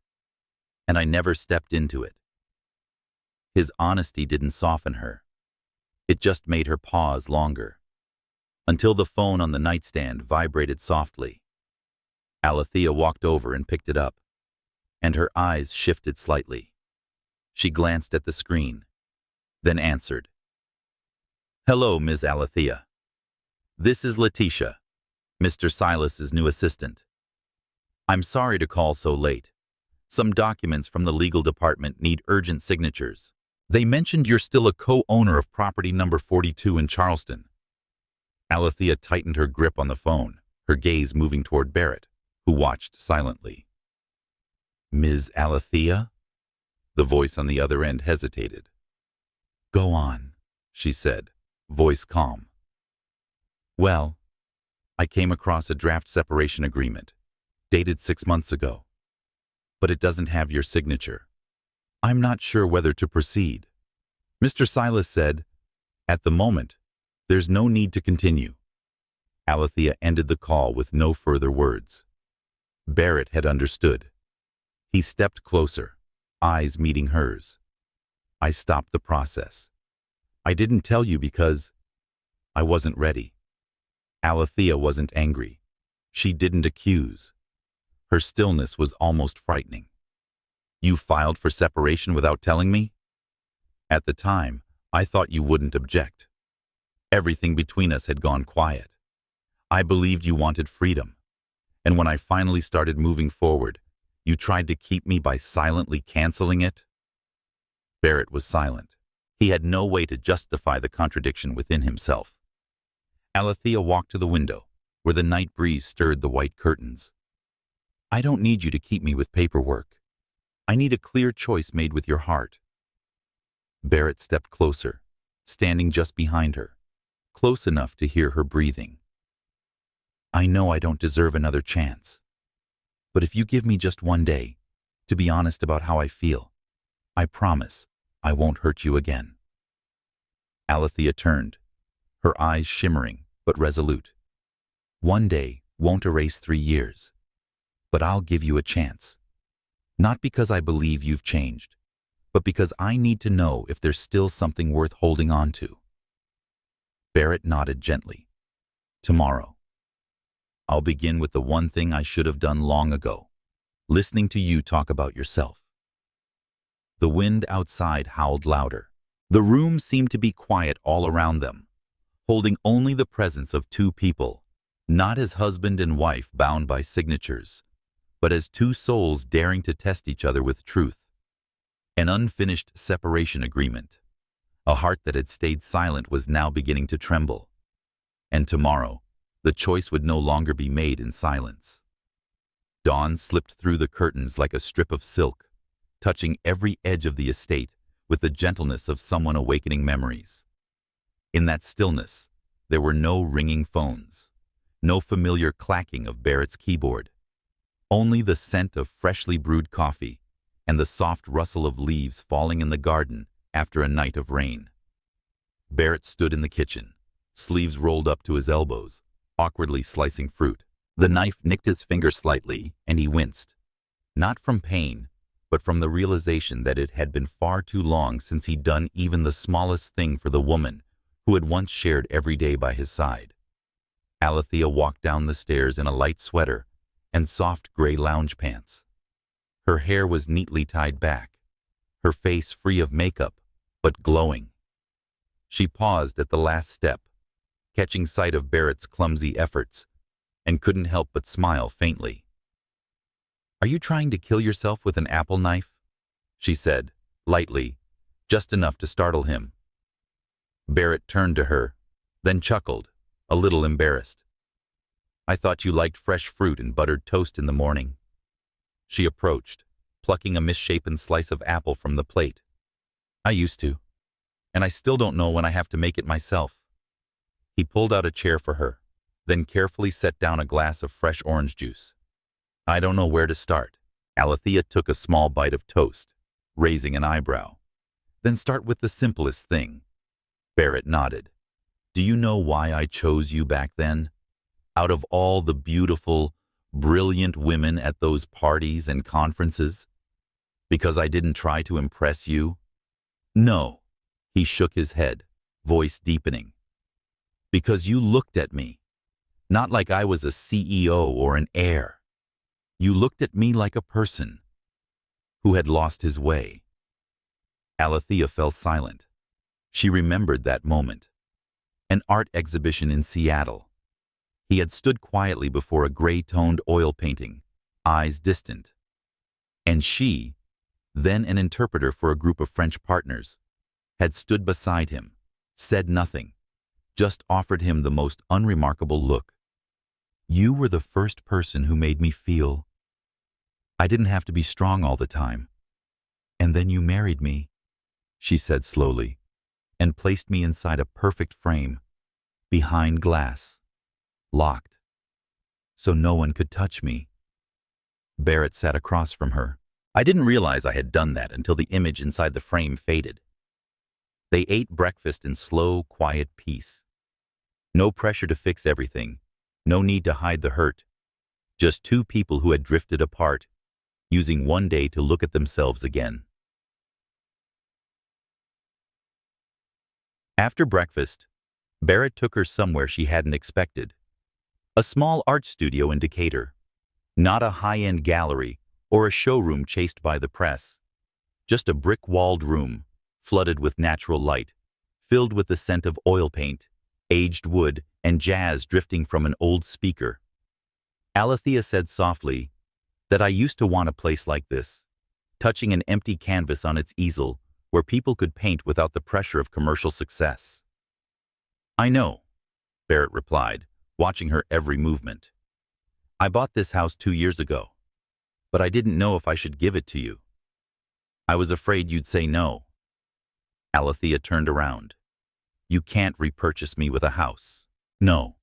and I never stepped into it." His honesty didn't soften her. It just made her pause longer, until the phone on the nightstand vibrated softly. Alethea walked over and picked it up. and her eyes shifted slightly. She glanced at the screen, then answered. "Hello, Ms. Alethea. This is Letitia, Mr. Silas's new assistant. I'm sorry to call so late. Some documents from the legal department need urgent signatures. They mentioned you're still a co-owner of property number 42 in Charleston." Alethea tightened her grip on the phone, her gaze moving toward Barrett, who watched silently. "Ms. Alethea?" The voice on the other end hesitated. "Go on," she said, voice calm. "Well, I came across a draft separation agreement, dated 6 months ago, but it doesn't have your signature. I'm not sure whether to proceed. Mr. Silas said, at the moment, there's no need to continue." Alethea ended the call with no further words. Barrett had understood. He stepped closer, eyes meeting hers. "I stopped the process. I didn't tell you because I wasn't ready." Alethea wasn't angry. She didn't accuse. Her stillness was almost frightening. "You filed for separation without telling me? At the time, I thought you wouldn't object. Everything between us had gone quiet. I believed you wanted freedom. And when I finally started moving forward, you tried to keep me by silently canceling it?" Barrett was silent. He had no way to justify the contradiction within himself. Alethea walked to the window, where the night breeze stirred the white curtains. "I don't need you to keep me with paperwork. I need a clear choice made with your heart." Barrett stepped closer, standing just behind her, close enough to hear her breathing. "I know I don't deserve another chance, but if you give me just one day to be honest about how I feel, I promise I won't hurt you again." Alethea turned, her eyes shimmering but resolute. "One day won't erase 3 years, but I'll give you a chance. Not because I believe you've changed, but because I need to know if there's still something worth holding on to." Barrett nodded gently. "Tomorrow. I'll begin with the one thing I should have done long ago, listening to you talk about yourself." The wind outside howled louder. The room seemed to be quiet all around them, holding only the presence of 2 people, not as husband and wife bound by signatures, but as 2 souls daring to test each other with truth. An unfinished separation agreement. A heart that had stayed silent was now beginning to tremble. And tomorrow, the choice would no longer be made in silence. Dawn slipped through the curtains like a strip of silk, touching every edge of the estate with the gentleness of someone awakening memories. In that stillness, there were no ringing phones, no familiar clacking of Barrett's keyboard, only the scent of freshly brewed coffee and the soft rustle of leaves falling in the garden after a night of rain. Barrett stood in the kitchen, sleeves rolled up to his elbows, awkwardly slicing fruit. The knife nicked his finger slightly, and he winced. Not from pain, but from the realization that it had been far too long since he'd done even the smallest thing for the woman who had once shared every day by his side. Alethea walked down the stairs in a light sweater and soft gray lounge pants. Her hair was neatly tied back, her face free of makeup, but glowing. She paused at the last step, catching sight of Barrett's clumsy efforts, and couldn't help but smile faintly. "Are you trying to kill yourself with an apple knife?" she said, lightly, just enough to startle him. Barrett turned to her, then chuckled, a little embarrassed. "I thought you liked fresh fruit and buttered toast in the morning." She approached, plucking a misshapen slice of apple from the plate. "I used to, and I still don't know when I have to make it myself." He pulled out a chair for her, then carefully set down a glass of fresh orange juice. "I don't know where to start." Alethea took a small bite of toast, raising an eyebrow. "Then start with the simplest thing." Barrett nodded. "Do you know why I chose you back then? Out of all the beautiful, brilliant women at those parties and conferences? Because I didn't try to impress you? No." He shook his head, voice deepening. "Because you looked at me, not like I was a CEO or an heir. You looked at me like a person, who had lost his way. Alethea fell silent. She remembered that moment. An art exhibition in Seattle. He had stood quietly before a gray-toned oil painting, eyes distant. And she, then an interpreter for a group of French partners, had stood beside him, said nothing, just offered him the most unremarkable look. "You were the first person who made me feel I didn't have to be strong all the time. And then you married me," she said slowly, "and placed me inside a perfect frame, behind glass, locked, so no one could touch me." Barrett sat across from her. "I didn't realize I had done that until the image inside the frame faded." They ate breakfast in slow, quiet peace. No pressure to fix everything, no need to hide the hurt. Just two people who had drifted apart, using one day to look at themselves again. After breakfast, Barrett took her somewhere she hadn't expected. A small art studio in Decatur. Not a high-end gallery or a showroom chased by the press. Just a brick-walled room, flooded with natural light, filled with the scent of oil paint, aged wood, and jazz drifting from an old speaker. Alethea said softly that I used to want a place like this, touching an empty canvas on its easel where people could paint without the pressure of commercial success. "I know," Barrett replied, watching her every movement. "I bought this house 2 years ago, but I didn't know if I should give it to you. I was afraid you'd say no." Alethea turned around. "You can't repurchase me with a house." "No,"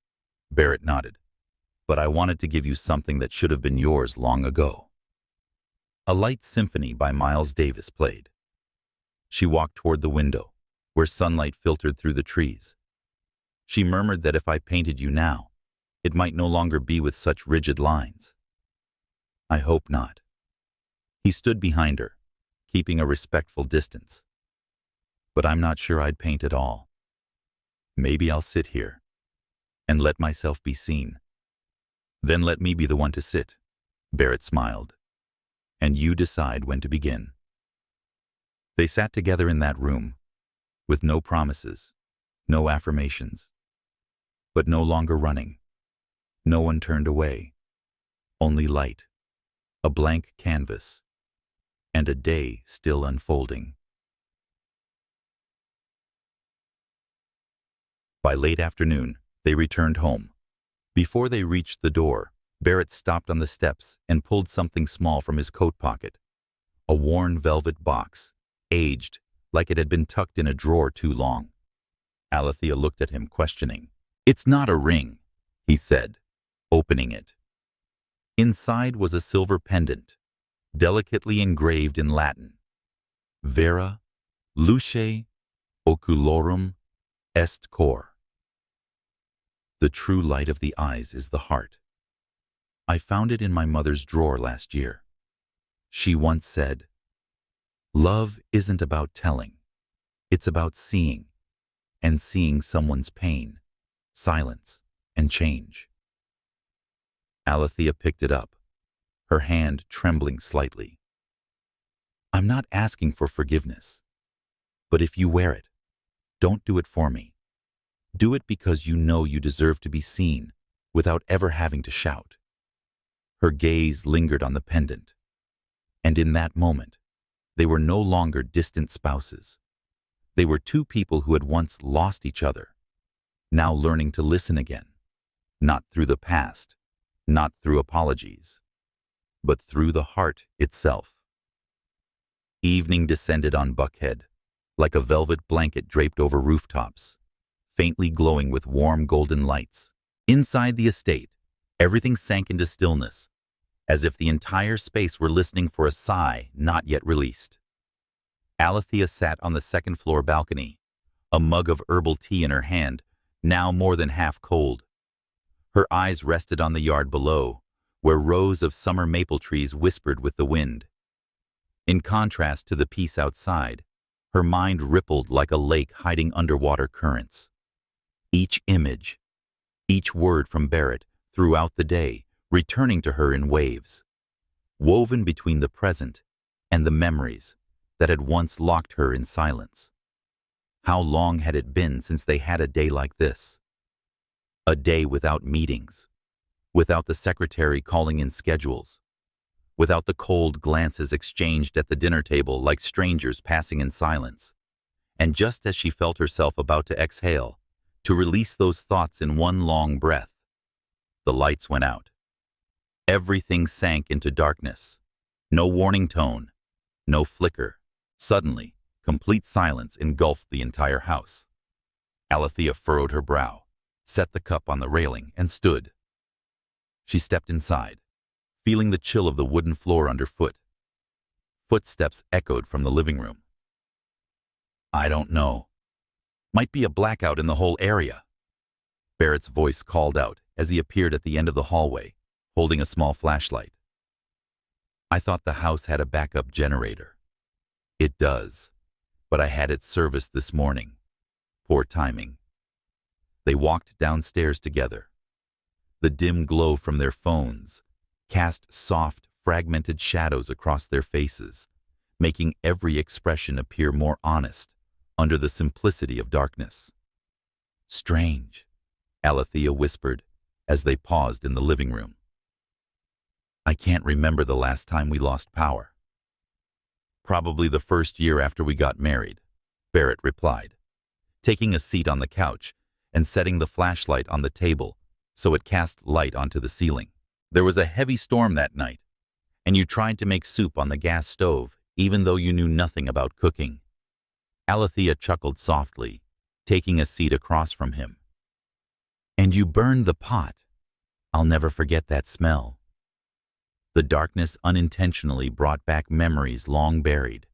Barrett nodded, "but I wanted to give you something that should have been yours long ago." A light symphony by Miles Davis played. She walked toward the window, where sunlight filtered through the trees. She murmured that if I painted you now, it might no longer be with such rigid lines. "I hope not." He stood behind her, keeping a respectful distance. "But I'm not sure I'd paint at all. Maybe I'll sit here and let myself be seen." "Then let me be the one to sit," Barrett smiled, "and you decide when to begin." They sat together in that room, with no promises, no affirmations, but no longer running. No one turned away, only light, a blank canvas, and a day still unfolding. By late afternoon, they returned home. Before they reached the door, Barrett stopped on the steps and pulled something small from his coat pocket. A worn velvet box, aged, like it had been tucked in a drawer too long. Alethea looked at him, questioning. "It's not a ring," he said, opening it. Inside was a silver pendant, delicately engraved in Latin. "Vera luce oculorum est cor." The true light of the eyes is the heart. I found it in my mother's drawer last year. She once said, "Love isn't about telling. It's about seeing, and seeing someone's pain, silence, and change." Alethea picked it up, her hand trembling slightly. "I'm not asking for forgiveness, but if you wear it, don't do it for me. Do it because you know you deserve to be seen without ever having to shout." Her gaze lingered on the pendant, and in that moment, they were no longer distant spouses. They were two people who had once lost each other, now learning to listen again, not through the past, not through apologies, but through the heart itself. Evening descended on Buckhead, like a velvet blanket draped over rooftops, faintly glowing with warm golden lights. Inside the estate, everything sank into stillness, as if the entire space were listening for a sigh not yet released. Alethea sat on the second-floor balcony, a mug of herbal tea in her hand, now more than half cold. Her eyes rested on the yard below, where rows of summer maple trees whispered with the wind. In contrast to the peace outside, her mind rippled like a lake hiding underwater currents. Each image, each word from Barrett throughout the day, returning to her in waves. Woven between the present and the memories that had once locked her in silence. How long had it been since they had a day like this? A day without meetings, without the secretary calling in schedules, without the cold glances exchanged at the dinner table like strangers passing in silence. And just as she felt herself about to exhale, to release those thoughts in one long breath, the lights went out. Everything sank into darkness. No warning tone, no flicker. Suddenly, complete silence engulfed the entire house. Alethea furrowed her brow, set the cup on the railing, and stood. She stepped inside, feeling the chill of the wooden floor underfoot. Footsteps echoed from the living room. "I don't know. Might be a blackout in the whole area." Barrett's voice called out as he appeared at the end of the hallway, holding a small flashlight. "I thought the house had a backup generator." "It does, but I had it serviced this morning. Poor timing." They walked downstairs together. The dim glow from their phones cast soft, fragmented shadows across their faces, making every expression appear more honest under the simplicity of darkness. "Strange," Alethea whispered as they paused in the living room. "I can't remember the last time we lost power." "Probably the first year after we got married," Barrett replied, taking a seat on the couch and setting the flashlight on the table so it cast light onto the ceiling. "There was a heavy storm that night, and you tried to make soup on the gas stove even though you knew nothing about cooking." Alethea chuckled softly, taking a seat across from him. "And you burned the pot. I'll never forget that smell." The darkness unintentionally brought back memories long buried,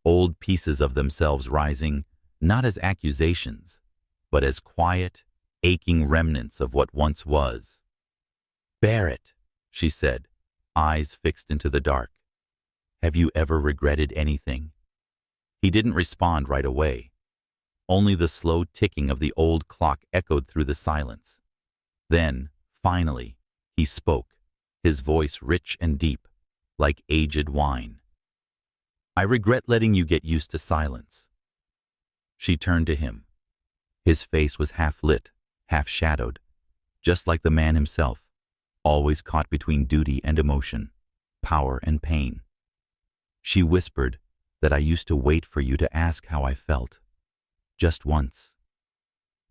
old pieces of themselves rising not as accusations, but as quiet, aching remnants of what once was. "Barrett," she said, eyes fixed into the dark, "have you ever regretted anything?" He didn't respond right away. Only the slow ticking of the old clock echoed through the silence. Then, finally, he spoke, his voice rich and deep, like aged wine. "I regret letting you get used to silence." She turned to him. His face was half lit, half shadowed, just like the man himself, always caught between duty and emotion, power and pain. She whispered that I used to wait for you to ask how I felt. Just once.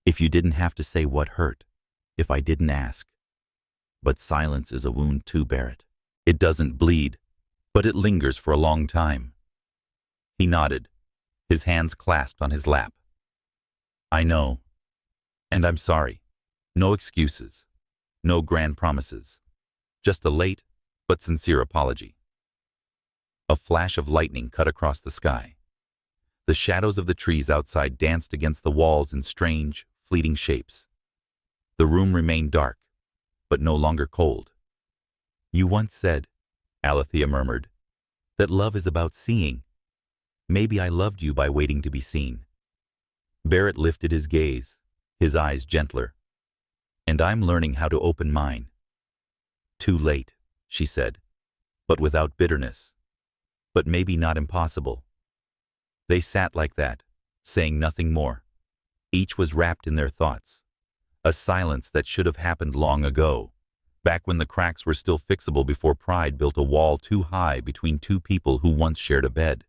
If you didn't have to say what hurt, if I didn't ask. But silence is a wound too, Barrett. It doesn't bleed, but it lingers for a long time. He nodded, his hands clasped on his lap. "I know, and I'm sorry. No excuses, no grand promises. Just a late but sincere apology." A flash of lightning cut across the sky. The shadows of the trees outside danced against the walls in strange, fleeting shapes. The room remained dark, but no longer cold. "You once said," Alethea murmured, "that love is about seeing. Maybe I loved you by waiting to be seen." Barrett lifted his gaze, his eyes gentler. "And I'm learning how to open mine." "Too late," she said, but without bitterness. "But maybe not impossible." They sat like that, saying nothing more. Each was wrapped in their thoughts. A silence that should have happened long ago, back when the cracks were still fixable before pride built a wall too high between two people who once shared a bed.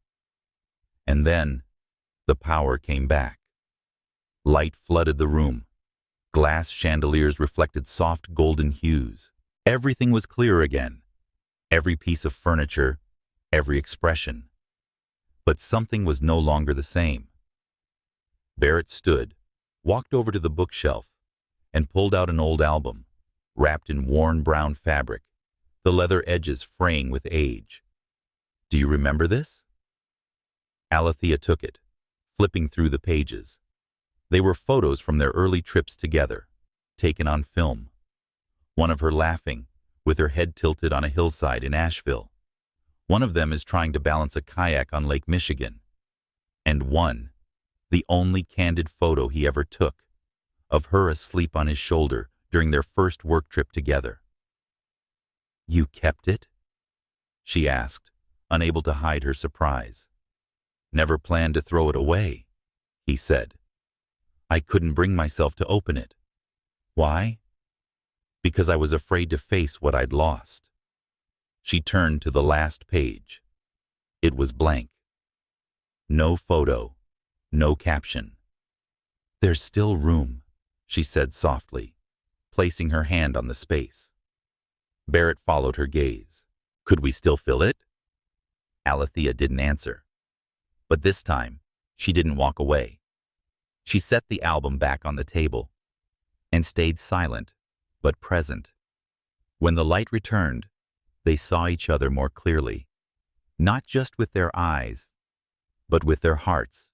And then, the power came back. Light flooded the room. Glass chandeliers reflected soft golden hues. Everything was clear again. Every piece of furniture, every expression. But something was no longer the same. Barrett stood, walked over to the bookshelf, and pulled out an old album, wrapped in worn brown fabric, the leather edges fraying with age. "Do you remember this?" Alethea took it, flipping through the pages. They were photos from their early trips together, taken on film. One of her laughing, with her head tilted on a hillside in Asheville. One of them is trying to balance a kayak on Lake Michigan. And one, the only candid photo he ever took, of her asleep on his shoulder during their first work trip together. "You kept it?" she asked, unable to hide her surprise. "Never planned to throw it away," he said. "I couldn't bring myself to open it." "Why?" "Because I was afraid to face what I'd lost." She turned to the last page. It was blank. No photo, no caption. "There's still room," she said softly, placing her hand on the space. Barrett followed her gaze. "Could we still fill it?" Alethea didn't answer. But this time, she didn't walk away. She set the album back on the table and stayed silent, but present. When the light returned, they saw each other more clearly, not just with their eyes, but with their hearts,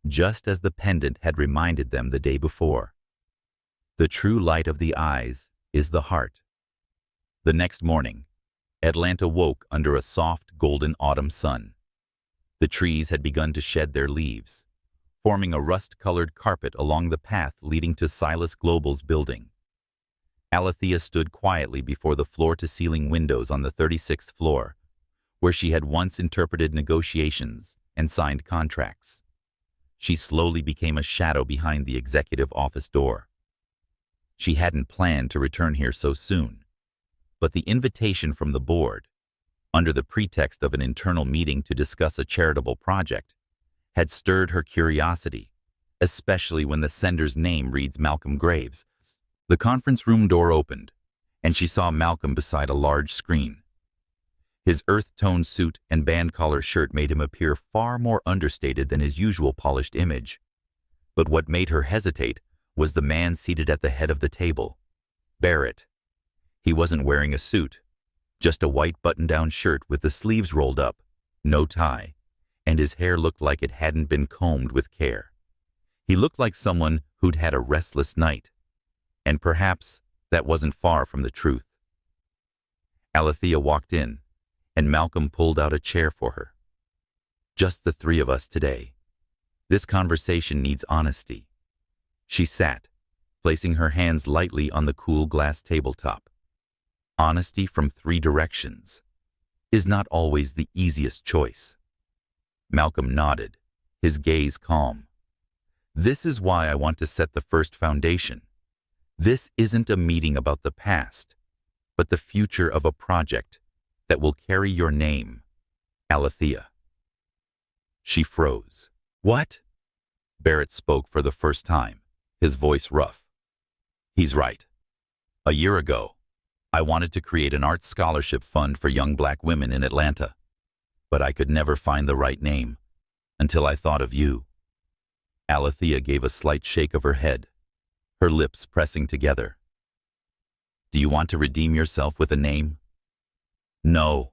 just as the pendant had reminded them the day before. The true light of the eyes is the heart. The next morning, Atlanta woke under a soft golden autumn sun. The trees had begun to shed their leaves, forming a rust-colored carpet along the path leading to Silas Global's building. Alethea stood quietly before the floor-to-ceiling windows on the 36th floor, where she had once interpreted negotiations and signed contracts. She slowly became a shadow behind the executive office door. She hadn't planned to return here so soon, but the invitation from the board, under the pretext of an internal meeting to discuss a charitable project, had stirred her curiosity, especially when the sender's name reads Malcolm Graves. The conference room door opened, and she saw Malcolm beside a large screen. His earth-toned suit and band-collar shirt made him appear far more understated than his usual polished image. But what made her hesitate was the man seated at the head of the table, Barrett. He wasn't wearing a suit, just a white button-down shirt with the sleeves rolled up, no tie, and his hair looked like it hadn't been combed with care. He looked like someone who'd had a restless night, and perhaps that wasn't far from the truth. Alethea walked in, and Malcolm pulled out a chair for her. "Just the three of us today. This conversation needs honesty." She sat, placing her hands lightly on the cool glass tabletop. Honesty from three directions is not always the easiest choice. Malcolm nodded, his gaze calm. "This is why I want to set the first foundation. This isn't a meeting about the past, but the future of a project that will carry your name, Alethea." She froze. "What?" Barrett spoke for the first time, his voice rough. "He's right. A year ago, I wanted to create an art scholarship fund for young black women in Atlanta, but I could never find the right name until I thought of you." Alethea gave a slight shake of her head, her lips pressing together. "Do you want to redeem yourself with a name?" "No,"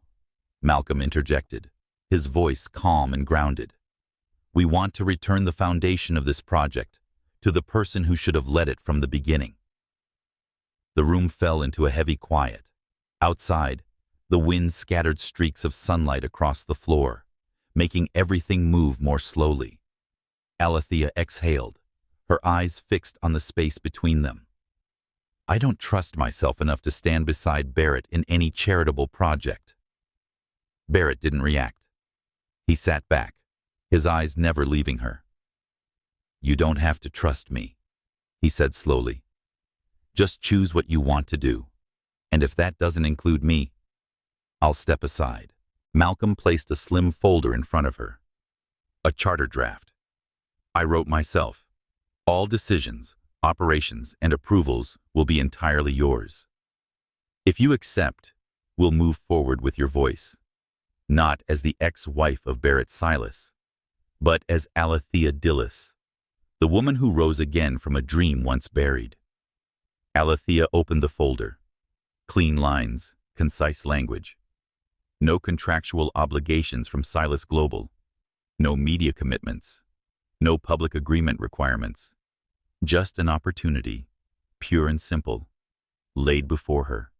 Malcolm interjected, his voice calm and grounded. "We want to return the foundation of this project to the person who should have led it from the beginning." The room fell into a heavy quiet. Outside, the wind scattered streaks of sunlight across the floor, making everything move more slowly. Alethea exhaled, her eyes fixed on the space between them. "I don't trust myself enough to stand beside Barrett in any charitable project." Barrett didn't react. He sat back, his eyes never leaving her. "You don't have to trust me," he said slowly. "Just choose what you want to do, and if that doesn't include me, I'll step aside." Malcolm placed a slim folder in front of her. "A charter draft. I wrote myself. All decisions, operations, and approvals will be entirely yours. If you accept, we'll move forward with your voice, not as the ex-wife of Barrett Silas, but as Alethea Dilys, the woman who rose again from a dream once buried." Alethea opened the folder. Clean lines, concise language. No contractual obligations from Silas Global. No media commitments. No public agreement requirements. Just an opportunity, pure and simple, laid before her.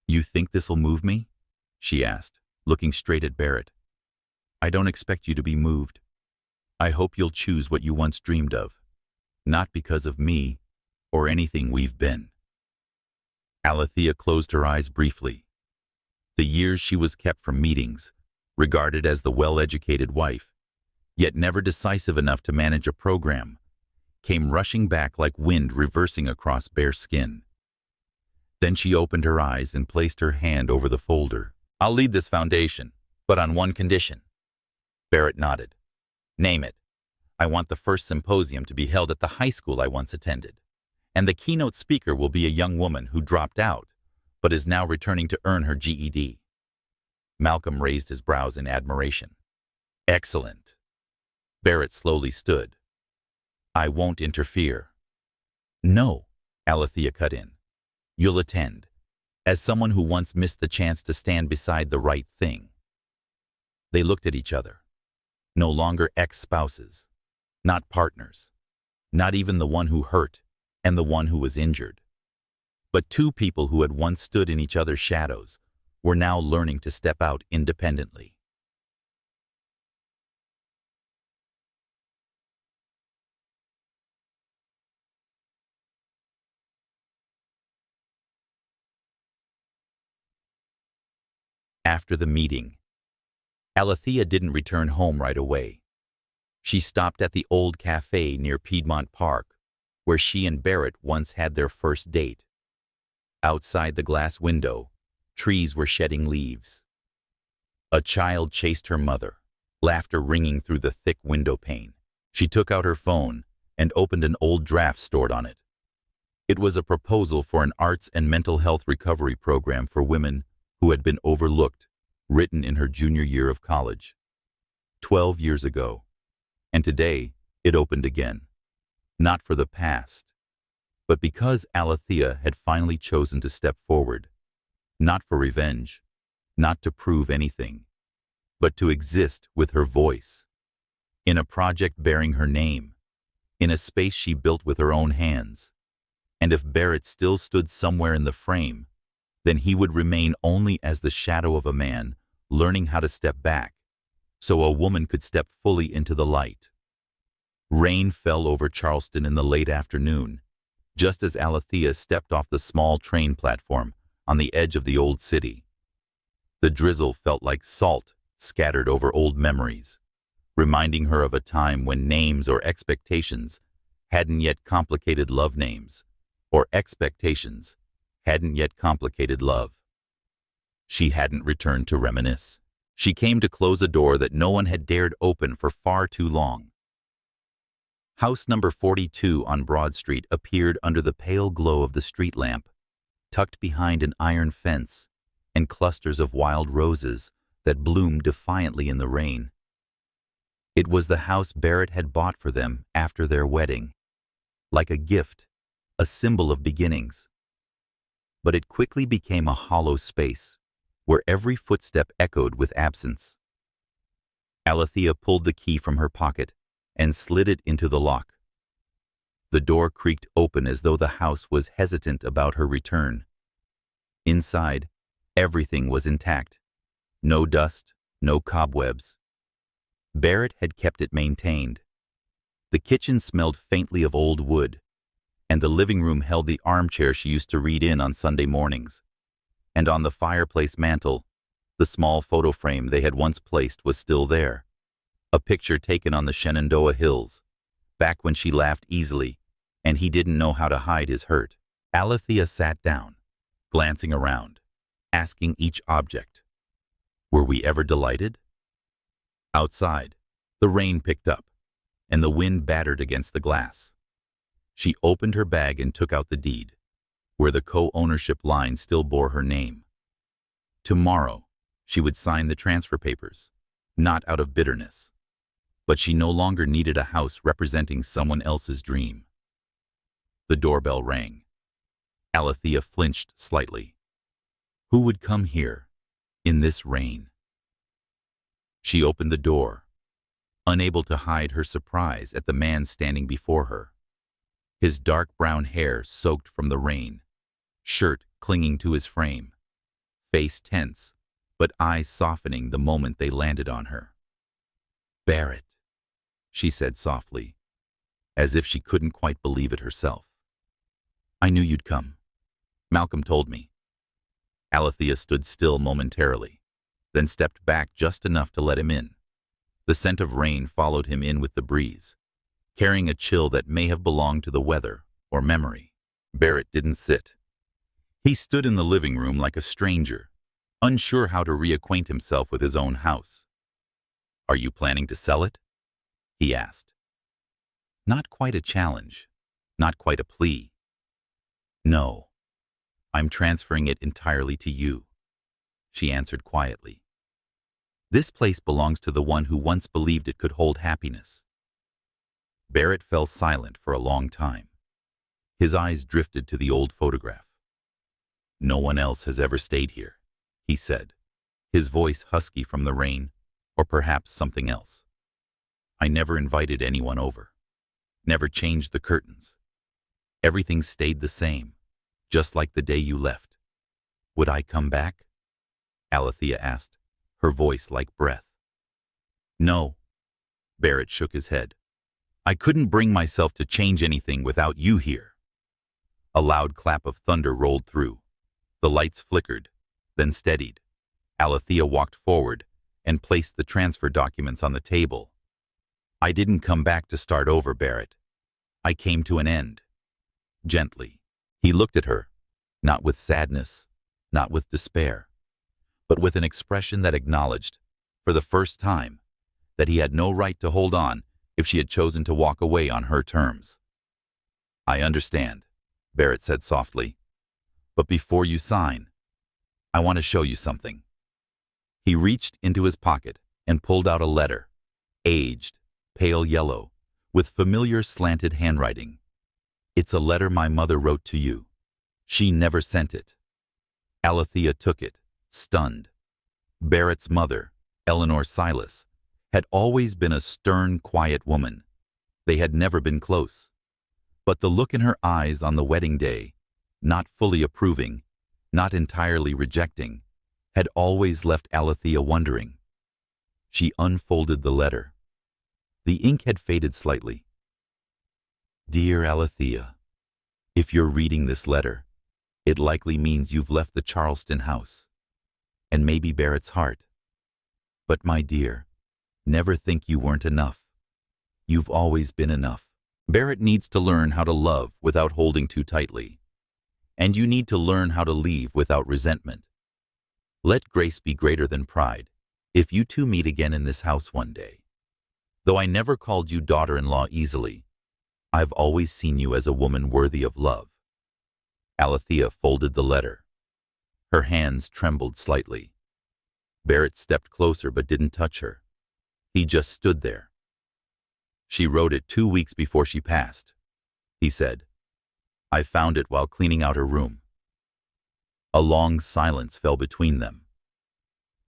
"You think this'll move me?" she asked, looking straight at Barrett. "I don't expect you to be moved. I hope you'll choose what you once dreamed of, not because of me or anything we've been." Alethea closed her eyes briefly. The years she was kept from meetings, regarded as the well-educated wife, yet never decisive enough to manage a program, came rushing back like wind reversing across bare skin. Then she opened her eyes and placed her hand over the folder. "I'll lead this foundation, but on one condition." Barrett nodded. "Name it. I want the first symposium to be held at the high school I once attended, and the keynote speaker will be a young woman who dropped out, but is now returning to earn her GED. Malcolm raised his brows in admiration. "Excellent." Barrett slowly stood. "I won't interfere." "No," Alethea cut in. "You'll attend, as someone who once missed the chance to stand beside the right thing." They looked at each other. No longer ex-spouses, not partners, not even the one who hurt and the one who was injured, but two people who had once stood in each other's shadows were now learning to step out independently. After the meeting, Alethea didn't return home right away. She stopped at the old cafe near Piedmont Park, where she and Barrett once had their first date. Outside the glass window, trees were shedding leaves. A child chased her mother, laughter ringing through the thick window pane. She took out her phone and opened an old draft stored on it. It was a proposal for an arts and mental health recovery program for women who had been overlooked, written in her junior year of college. 12 years ago. And today, it opened again. Not for the past, but because Alethea had finally chosen to step forward. Not for revenge, not to prove anything, but to exist with her voice. In a project bearing her name, in a space she built with her own hands. And if Barrett still stood somewhere in the frame, then he would remain only as the shadow of a man learning how to step back, so a woman could step fully into the light. Rain fell over Charleston in the late afternoon, just as Alethea stepped off the small train platform on the edge of the old city. The drizzle felt like salt scattered over old memories, reminding her of a time when names or expectations hadn't yet complicated love names, or expectations hadn't yet complicated love. She hadn't returned to reminisce. She came to close a door that no one had dared open for far too long. House number 42 on Broad Street appeared under the pale glow of the street lamp, tucked behind an iron fence and clusters of wild roses that bloomed defiantly in the rain. It was the house Barrett had bought for them after their wedding, like a gift, a symbol of beginnings. But it quickly became a hollow space, where every footstep echoed with absence. Alethea pulled the key from her pocket and slid it into the lock. The door creaked open as though the house was hesitant about her return. Inside, everything was intact. No dust, no cobwebs. Barrett had kept it maintained. The kitchen smelled faintly of old wood, and the living room held the armchair she used to read in on Sunday mornings. And on the fireplace mantel, the small photo frame they had once placed was still there. A picture taken on the Shenandoah Hills, back when she laughed easily, and he didn't know how to hide his hurt. Alethea sat down, glancing around, asking each object, "Were we ever delighted?" Outside, the rain picked up, and the wind battered against the glass. She opened her bag and took out the deed, where the co-ownership line still bore her name. Tomorrow, she would sign the transfer papers, not out of bitterness, but she no longer needed a house representing someone else's dream. The doorbell rang. Alethea flinched slightly. Who would come here, in this rain? She opened the door, unable to hide her surprise at the man standing before her. His dark brown hair soaked from the rain, shirt clinging to his frame, face tense, but eyes softening the moment they landed on her. "Barrett," she said softly, as if she couldn't quite believe it herself. "I knew you'd come. Malcolm told me." Alethea stood still momentarily. then stepped back just enough to let him in. The scent of rain followed him in with the breeze, carrying a chill that may have belonged to the weather or memory. Barrett didn't sit. He stood in the living room like a stranger, unsure how to reacquaint himself with his own house. "Are you planning to sell it?" he asked. Not quite a challenge, not quite a plea. "No, I'm transferring it entirely to you," she answered quietly. "This place belongs to the one who once believed it could hold happiness." Barrett fell silent for a long time. His eyes drifted to the old photograph. "No one else has ever stayed here," he said, his voice husky from the rain, or perhaps something else. "I never invited anyone over, never changed the curtains. Everything stayed the same, just like the day you left. Would I come back?" Alethea asked, her voice like breath. "No," Barrett shook his head. "I couldn't bring myself to change anything without you here." A loud clap of thunder rolled through. The lights flickered, then steadied. Alethea walked forward and placed the transfer documents on the table. "I didn't come back to start over, Barrett. I came to an end." Gently, he looked at her, not with sadness, not with despair, but with an expression that acknowledged, for the first time, that he had no right to hold on if she had chosen to walk away on her terms. "I understand," Barrett said softly. "But before you sign, I want to show you something." He reached into his pocket and pulled out a letter, aged, pale yellow, with familiar slanted handwriting. "It's a letter my mother wrote to you. She never sent it." Alethea took it, stunned. Barrett's mother, Eleanor Silas, had always been a stern, quiet woman. They had never been close. But the look in her eyes on the wedding day, not fully approving, not entirely rejecting, had always left Alethea wondering. She unfolded the letter. The ink had faded slightly. "Dear Alethea, if you're reading this letter, it likely means you've left the Charleston house, and maybe Barrett's heart. But my dear, never think you weren't enough. You've always been enough. Barrett needs to learn how to love without holding too tightly. And you need to learn how to leave without resentment. Let grace be greater than pride if you two meet again in this house one day. Though I never called you daughter-in-law easily, I've always seen you as a woman worthy of love." Alethea folded the letter. Her hands trembled slightly. Barrett stepped closer but didn't touch her. He just stood there. "She wrote it 2 weeks before she passed," he said. "I found it while cleaning out her room." A long silence fell between them.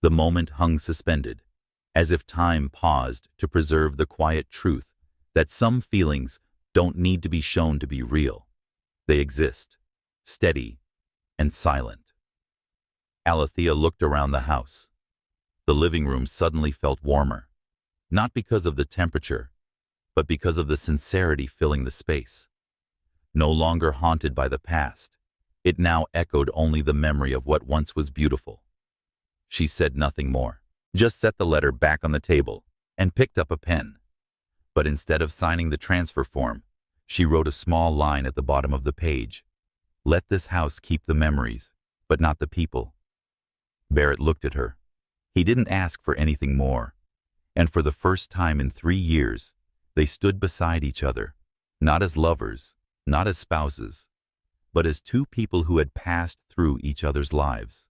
The moment hung suspended, as if time paused to preserve the quiet truth that some feelings don't need to be shown to be real. They exist, steady and silent. Alethea looked around the house. The living room suddenly felt warmer, not because of the temperature, but because of the sincerity filling the space. No longer haunted by the past, it now echoed only the memory of what once was beautiful. She said nothing more, just set the letter back on the table and picked up a pen. But instead of signing the transfer form, she wrote a small line at the bottom of the page. "Let this house keep the memories, but not the people." Barrett looked at her. He didn't ask for anything more, and for the first time in 3 years, they stood beside each other, not as lovers, not as spouses, but as two people who had passed through each other's lives,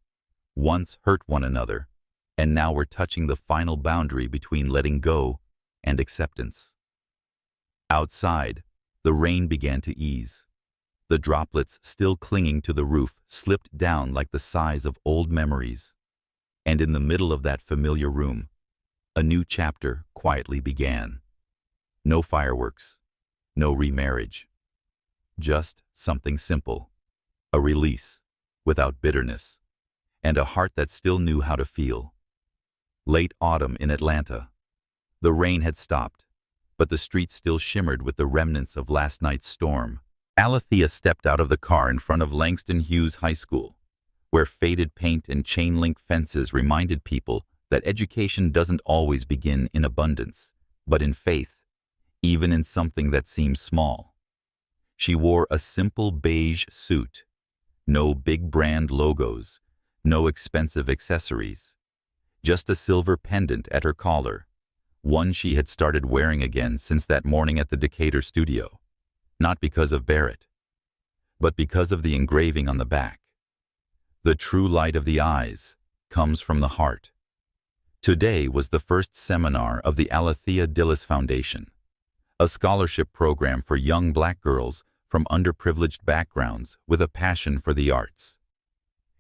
once hurt one another, and now were touching the final boundary between letting go and acceptance. Outside, the rain began to ease. The droplets still clinging to the roof slipped down like the sighs of old memories. And in the middle of that familiar room, a new chapter quietly began. No fireworks, no remarriage. Just something simple, a release, without bitterness, and a heart that still knew how to feel. Late autumn in Atlanta. The rain had stopped, but the streets still shimmered with the remnants of last night's storm. Alethea stepped out of the car in front of Langston Hughes High School, where faded paint and chain-link fences reminded people that education doesn't always begin in abundance, but in faith, even in something that seems small. She wore a simple beige suit, no big brand logos, no expensive accessories, just a silver pendant at her collar, one she had started wearing again since that morning at the Decatur studio, not because of Barrett, but because of the engraving on the back. The true light of the eyes comes from the heart. Today was the first seminar of the Alethea Dilys Foundation, a scholarship program for young black girls from underprivileged backgrounds with a passion for the arts.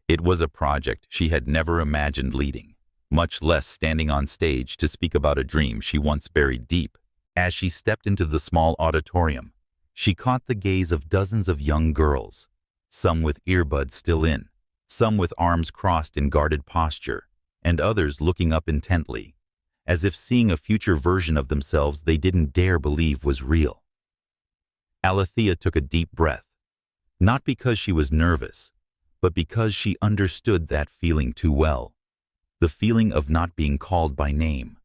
It was a project she had never imagined leading, much less standing on stage to speak about a dream she once buried deep. As she stepped into the small auditorium, she caught the gaze of dozens of young girls, some with earbuds still in, some with arms crossed in guarded posture, and others looking up intently, as if seeing a future version of themselves they didn't dare believe was real. Alethea took a deep breath, not because she was nervous, but because she understood that feeling too well, the feeling of not being called by name.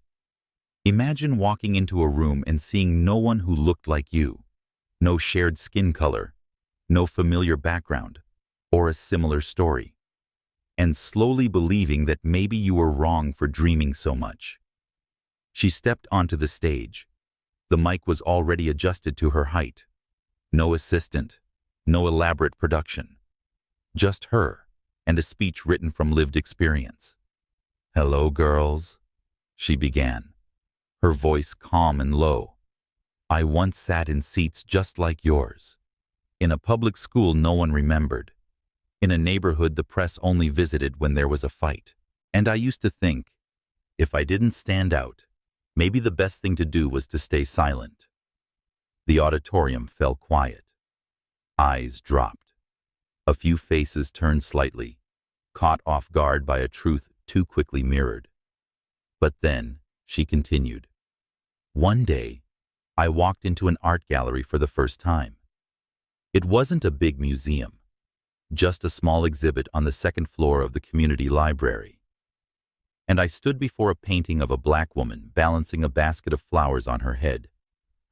Imagine walking into a room and seeing no one who looked like you, no shared skin color, no familiar background, or a similar story, and slowly believing that maybe you were wrong for dreaming so much. She stepped onto the stage. The mic was already adjusted to her height. No assistant, no elaborate production. Just her, and a speech written from lived experience. "Hello, girls," she began, her voice calm and low. "I once sat in seats just like yours. In a public school no one remembered. In a neighborhood the press only visited when there was a fight. And I used to think, if I didn't stand out, maybe the best thing to do was to stay silent." The auditorium fell quiet. Eyes dropped. A few faces turned slightly, caught off guard by a truth too quickly mirrored. But then, she continued, "One day, I walked into an art gallery for the first time. It wasn't a big museum, just a small exhibit on the second floor of the community library. And I stood before a painting of a black woman balancing a basket of flowers on her head,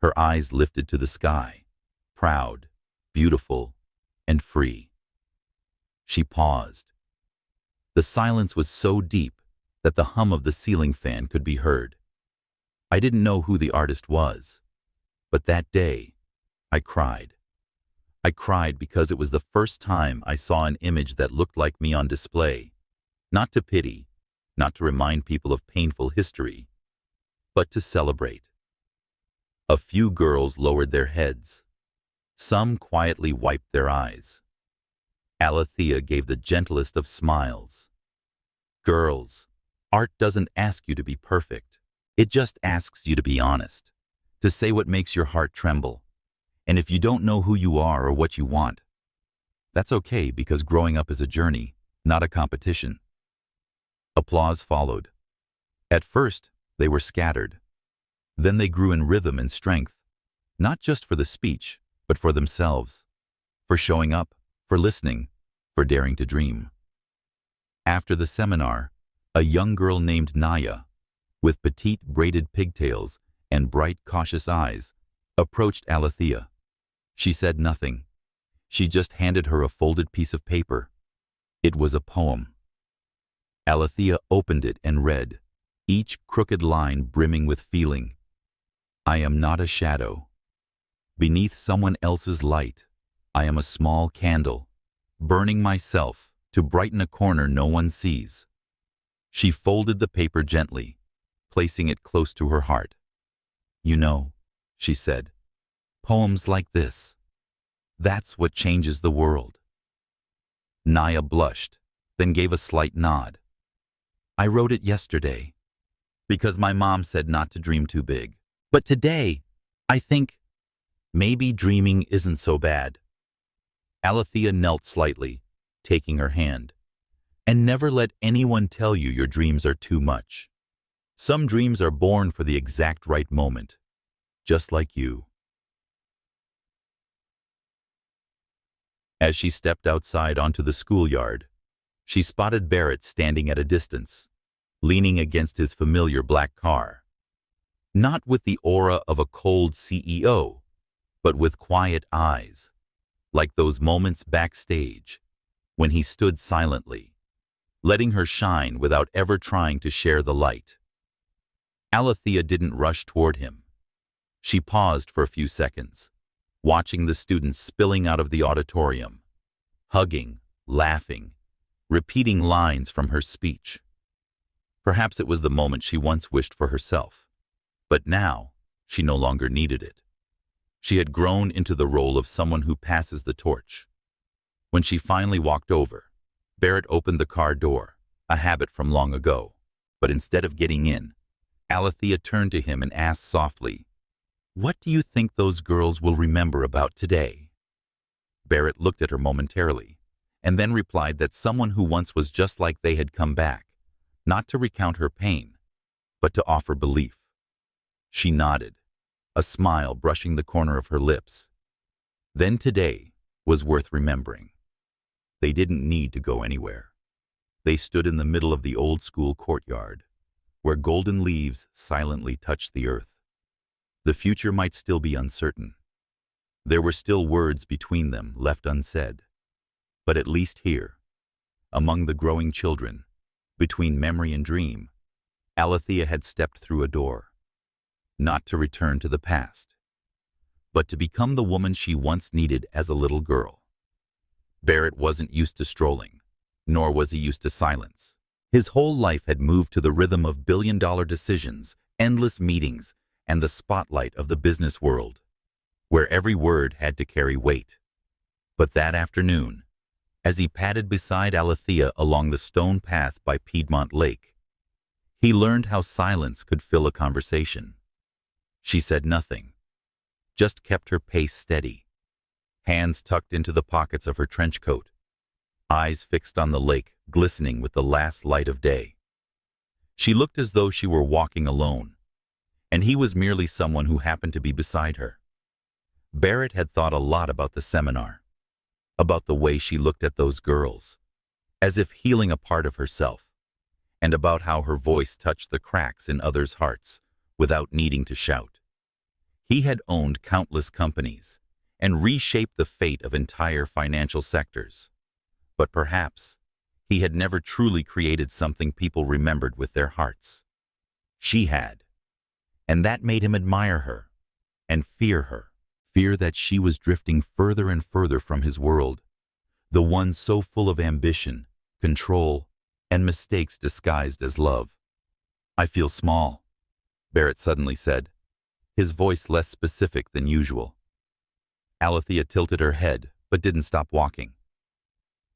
her eyes lifted to the sky, proud, beautiful, and free." She paused. The silence was so deep that the hum of the ceiling fan could be heard. I didn't know who the artist was, but that day, I cried. I cried because it was the first time I saw an image that looked like me on display, not to pity, not to remind people of painful history, but to celebrate. A few girls lowered their heads. Some quietly wiped their eyes. Alethea gave the gentlest of smiles. "Girls, art doesn't ask you to be perfect. It just asks you to be honest, to say what makes your heart tremble. And if you don't know who you are or what you want, that's okay, because growing up is a journey, not a competition." Applause followed. At first, they were scattered. Then they grew in rhythm and strength, not just for the speech, but for themselves, for showing up, for listening, for daring to dream. After the seminar, a young girl named Naya, with petite braided pigtails and bright, cautious eyes, approached Alethea. She said nothing. She just handed her a folded piece of paper. It was a poem. Alethea opened it and read, each crooked line brimming with feeling. "I am not a shadow. Beneath someone else's light, I am a small candle, burning myself to brighten a corner no one sees." She folded the paper gently, placing it close to her heart. "You know," she said, "poems like this, that's what changes the world." Naya blushed, then gave a slight nod. "I wrote it yesterday, because my mom said not to dream too big. But today, I think maybe dreaming isn't so bad." Alethea knelt slightly, taking her hand. "And never let anyone tell you your dreams are too much. Some dreams are born for the exact right moment, just like you." As she stepped outside onto the schoolyard, She spotted Barrett standing at a distance, leaning against his familiar black car. Not with the aura of a cold CEO, but with quiet eyes, like those moments backstage when he stood silently, letting her shine without ever trying to share the light. Alethea didn't rush toward him. She paused for a few seconds, watching the students spilling out of the auditorium, hugging, laughing, repeating lines from her speech. Perhaps it was the moment she once wished for herself, but now she no longer needed it. She had grown into the role of someone who passes the torch. When she finally walked over, Barrett opened the car door, a habit from long ago. But instead of getting in, Alethea turned to him and asked softly, "What do you think those girls will remember about today?" Barrett looked at her momentarily, and then replied that someone who once was just like they had come back, not to recount her pain, but to offer belief. She nodded, a smile brushing the corner of her lips. Then today was worth remembering. They didn't need to go anywhere. They stood in the middle of the old-school courtyard, where golden leaves silently touched the earth. The future might still be uncertain. There were still words between them left unsaid. But at least here, among the growing children, between memory and dream, Alethea had stepped through a door, not to return to the past, but to become the woman she once needed as a little girl. Barrett wasn't used to strolling, nor was he used to silence. His whole life had moved to the rhythm of billion-dollar decisions, endless meetings, and the spotlight of the business world, where every word had to carry weight. But that afternoon, as he padded beside Alethea along the stone path by Piedmont Lake, he learned how silence could fill a conversation. She said nothing, just kept her pace steady, hands tucked into the pockets of her trench coat, eyes fixed on the lake glistening with the last light of day. She looked as though she were walking alone, and he was merely someone who happened to be beside her. Barrett had thought a lot about the seminar, about the way she looked at those girls, as if healing a part of herself, and about how her voice touched the cracks in others' hearts without needing to shout. He had owned countless companies and reshaped the fate of entire financial sectors. But perhaps he had never truly created something people remembered with their hearts. She had. And that made him admire her and fear her, fear that she was drifting further and further from his world, the one so full of ambition, control, and mistakes disguised as love. "I feel small," Barrett suddenly said, his voice less specific than usual. Alethea tilted her head, but didn't stop walking.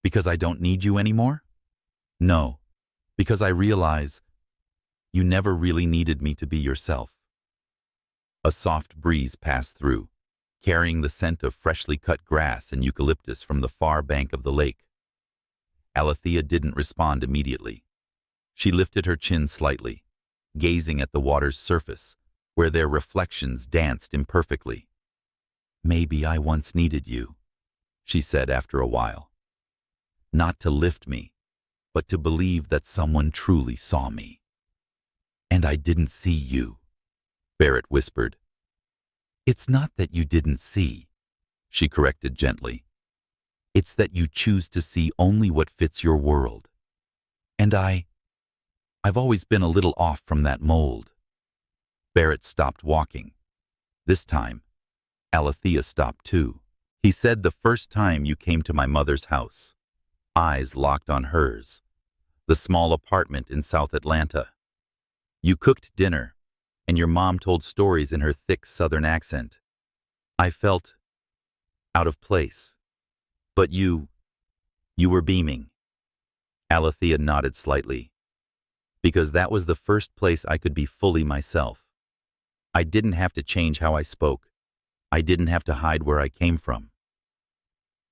"Because I don't need you anymore?" "No, because I realize you never really needed me to be yourself." A soft breeze passed through, carrying the scent of freshly cut grass and eucalyptus from the far bank of the lake. Alethea didn't respond immediately. She lifted her chin slightly, gazing at the water's surface, where their reflections danced imperfectly. "Maybe I once needed you," she said after a while. "Not to lift me, but to believe that someone truly saw me." "And I didn't see you," Barrett whispered. "It's not that you didn't see," she corrected gently. "It's that you choose to see only what fits your world. And I've always been a little off from that mold." Barrett stopped walking. This time, Alethea stopped too. "He said the first time you came to my mother's house," eyes locked on hers, the small apartment in South Atlanta. "You cooked dinner, and your mom told stories in her thick Southern accent. I felt out of place. But you were beaming." Alethea nodded slightly. "Because that was the first place I could be fully myself. I didn't have to change how I spoke. I didn't have to hide where I came from."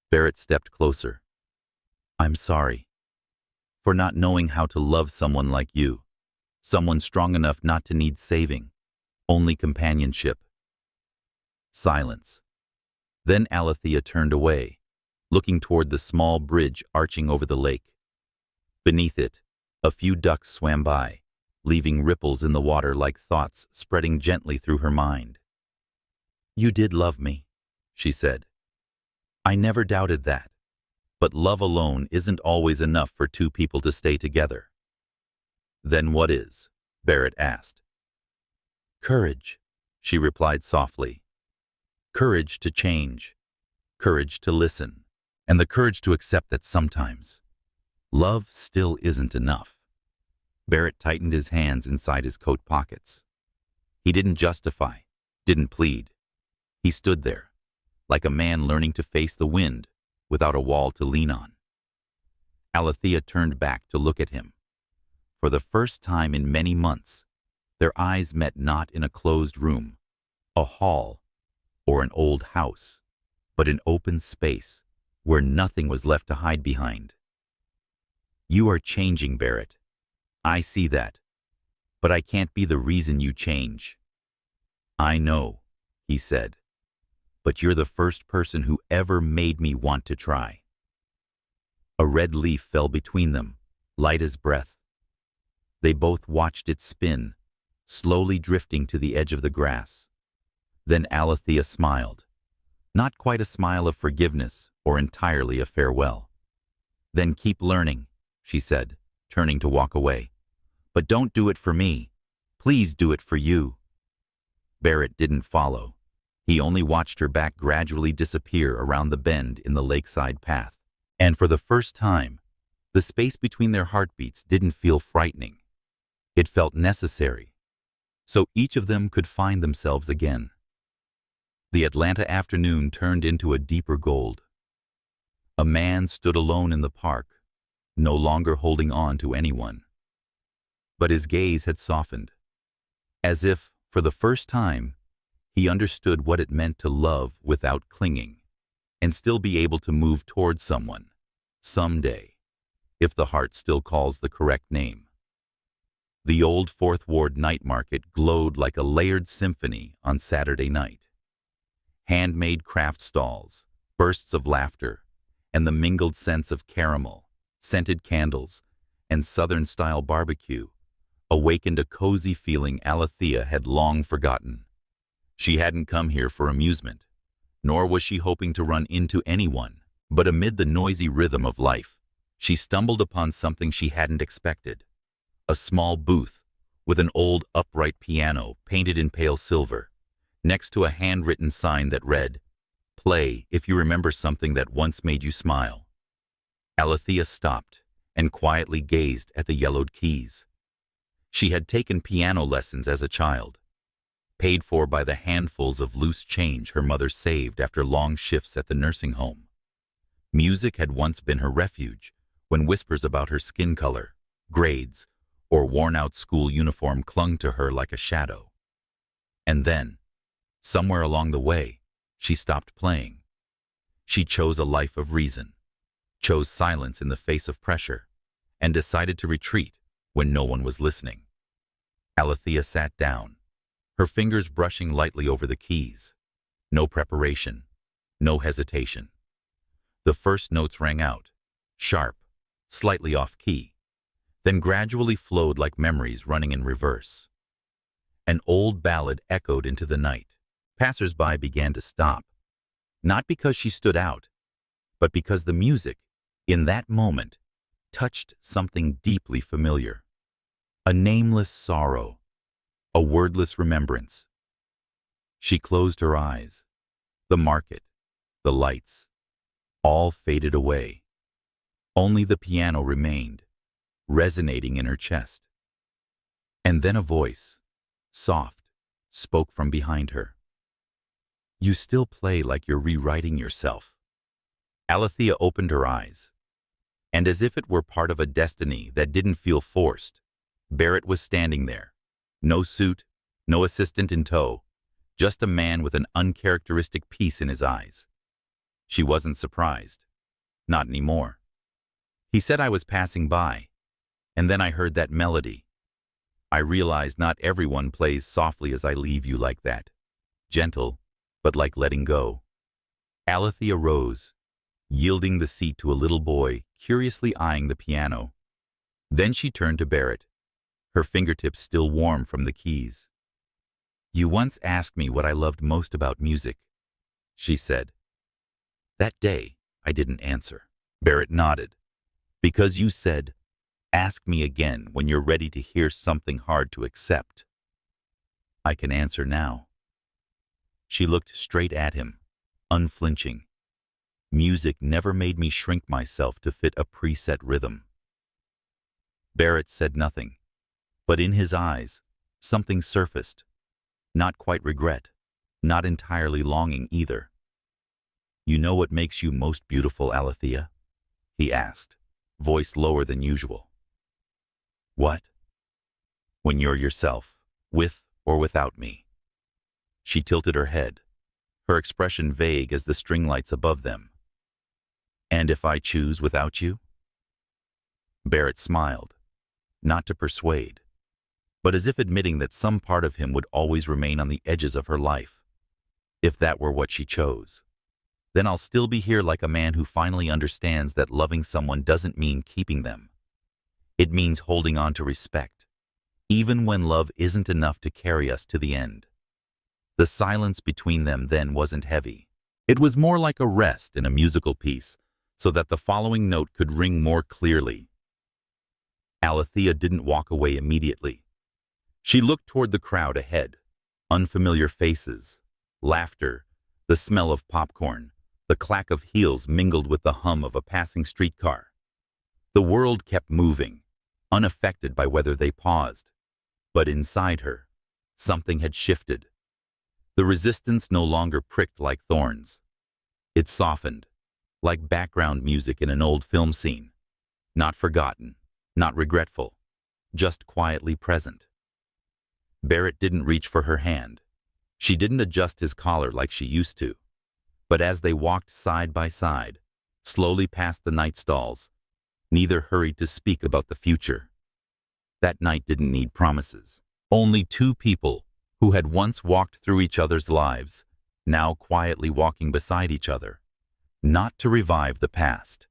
Barrett stepped closer. "I'm sorry for not knowing how to love someone like you, someone strong enough not to need saving, only companionship." Silence. Then Alethea turned away, looking toward the small bridge arching over the lake. Beneath it, a few ducks swam by, leaving ripples in the water like thoughts spreading gently through her mind. "You did love me," she said. "I never doubted that. But love alone isn't always enough for two people to stay together." "Then what is?" Barrett asked. "Courage," she replied softly. "Courage to change, courage to listen, and the courage to accept that sometimes love still isn't enough." Barrett tightened his hands inside his coat pockets. He didn't justify, didn't plead. He stood there, like a man learning to face the wind without a wall to lean on. Alethea turned back to look at him. For the first time in many months, their eyes met not in a closed room, a hall, or an old house, but an open space where nothing was left to hide behind. "You are changing, Barrett. I see that. But I can't be the reason you change." "I know," he said. "But you're the first person who ever made me want to try." A red leaf fell between them, light as breath. They both watched it spin, slowly drifting to the edge of the grass. Then Alethea smiled. Not quite a smile of forgiveness or entirely a farewell. "Then keep learning," she said, turning to walk away. "But don't do it for me. Please do it for you." Barrett didn't follow. He only watched her back gradually disappear around the bend in the lakeside path. And for the first time, the space between their heartbeats didn't feel frightening. It felt necessary, so each of them could find themselves again. The Atlanta afternoon turned into a deeper gold. A man stood alone in the park, no longer holding on to anyone. But his gaze had softened, as if, for the first time, he understood what it meant to love without clinging, and still be able to move towards someone, someday, if the heart still calls the correct name. The old Fourth Ward night market glowed like a layered symphony on Saturday night. Handmade craft stalls, bursts of laughter, and the mingled scents of caramel, scented candles, and Southern-style barbecue awakened a cozy feeling Alethea had long forgotten. She hadn't come here for amusement, nor was she hoping to run into anyone, but amid the noisy rhythm of life, she stumbled upon something she hadn't expected. A small booth with an old upright piano painted in pale silver, next to a handwritten sign that read, "Play if you remember something that once made you smile." Alethea stopped and quietly gazed at the yellowed keys. She had taken piano lessons as a child, paid for by the handfuls of loose change her mother saved after long shifts at the nursing home. Music had once been her refuge when whispers about her skin color, grades, or worn-out school uniform clung to her like a shadow. And then, somewhere along the way, she stopped playing. She chose a life of reason, chose silence in the face of pressure, and decided to retreat when no one was listening. Alethea sat down, her fingers brushing lightly over the keys. No preparation, no hesitation. The first notes rang out, sharp, slightly off-key, then gradually flowed like memories running in reverse. An old ballad echoed into the night. Passers-by began to stop, not because she stood out, but because the music, in that moment, touched something deeply familiar. A nameless sorrow, a wordless remembrance. She closed her eyes. The market, the lights, all faded away. Only the piano remained, resonating in her chest. And then a voice, soft, spoke from behind her. "You still play like you're rewriting yourself." Alethea opened her eyes, and as if it were part of a destiny that didn't feel forced, Barrett was standing there. No suit, no assistant in tow, just a man with an uncharacteristic peace in his eyes. She wasn't surprised. Not anymore. He said I was passing by, and then I heard that melody. I realized not everyone plays softly as I leave you like that. Gentle, but like letting go. Alethea rose, yielding the seat to a little boy curiously eyeing the piano. Then she turned to Barrett, her fingertips still warm from the keys. "You once asked me what I loved most about music," she said. "That day, I didn't answer." Barrett nodded. "Because you said, 'Ask me again when you're ready to hear something hard to accept.' I can answer now." She looked straight at him, unflinching. "Music never made me shrink myself to fit a preset rhythm." Barrett said nothing, but in his eyes, something surfaced. Not quite regret, not entirely longing either. "You know what makes you most beautiful, Alethea?" he asked, voice lower than usual. "What?" "When you're yourself, with or without me." She tilted her head, her expression vague as the string lights above them. "And if I choose without you?" Barrett smiled, not to persuade, but as if admitting that some part of him would always remain on the edges of her life. "If that were what she chose, then I'll still be here like a man who finally understands that loving someone doesn't mean keeping them. It means holding on to respect, even when love isn't enough to carry us to the end." The silence between them then wasn't heavy. It was more like a rest in a musical piece, so that the following note could ring more clearly. Alethea didn't walk away immediately. She looked toward the crowd ahead, unfamiliar faces, laughter, the smell of popcorn, the clack of heels mingled with the hum of a passing streetcar. The world kept moving, unaffected by whether they paused. But inside her, something had shifted. The resistance no longer pricked like thorns. It softened, like background music in an old film scene. Not forgotten, not regretful, just quietly present. Barrett didn't reach for her hand. She didn't adjust his collar like she used to. But as they walked side by side, slowly past the night stalls, neither hurried to speak about the future. That night didn't need promises. Only two people who had once walked through each other's lives, now quietly walking beside each other, not to revive the past,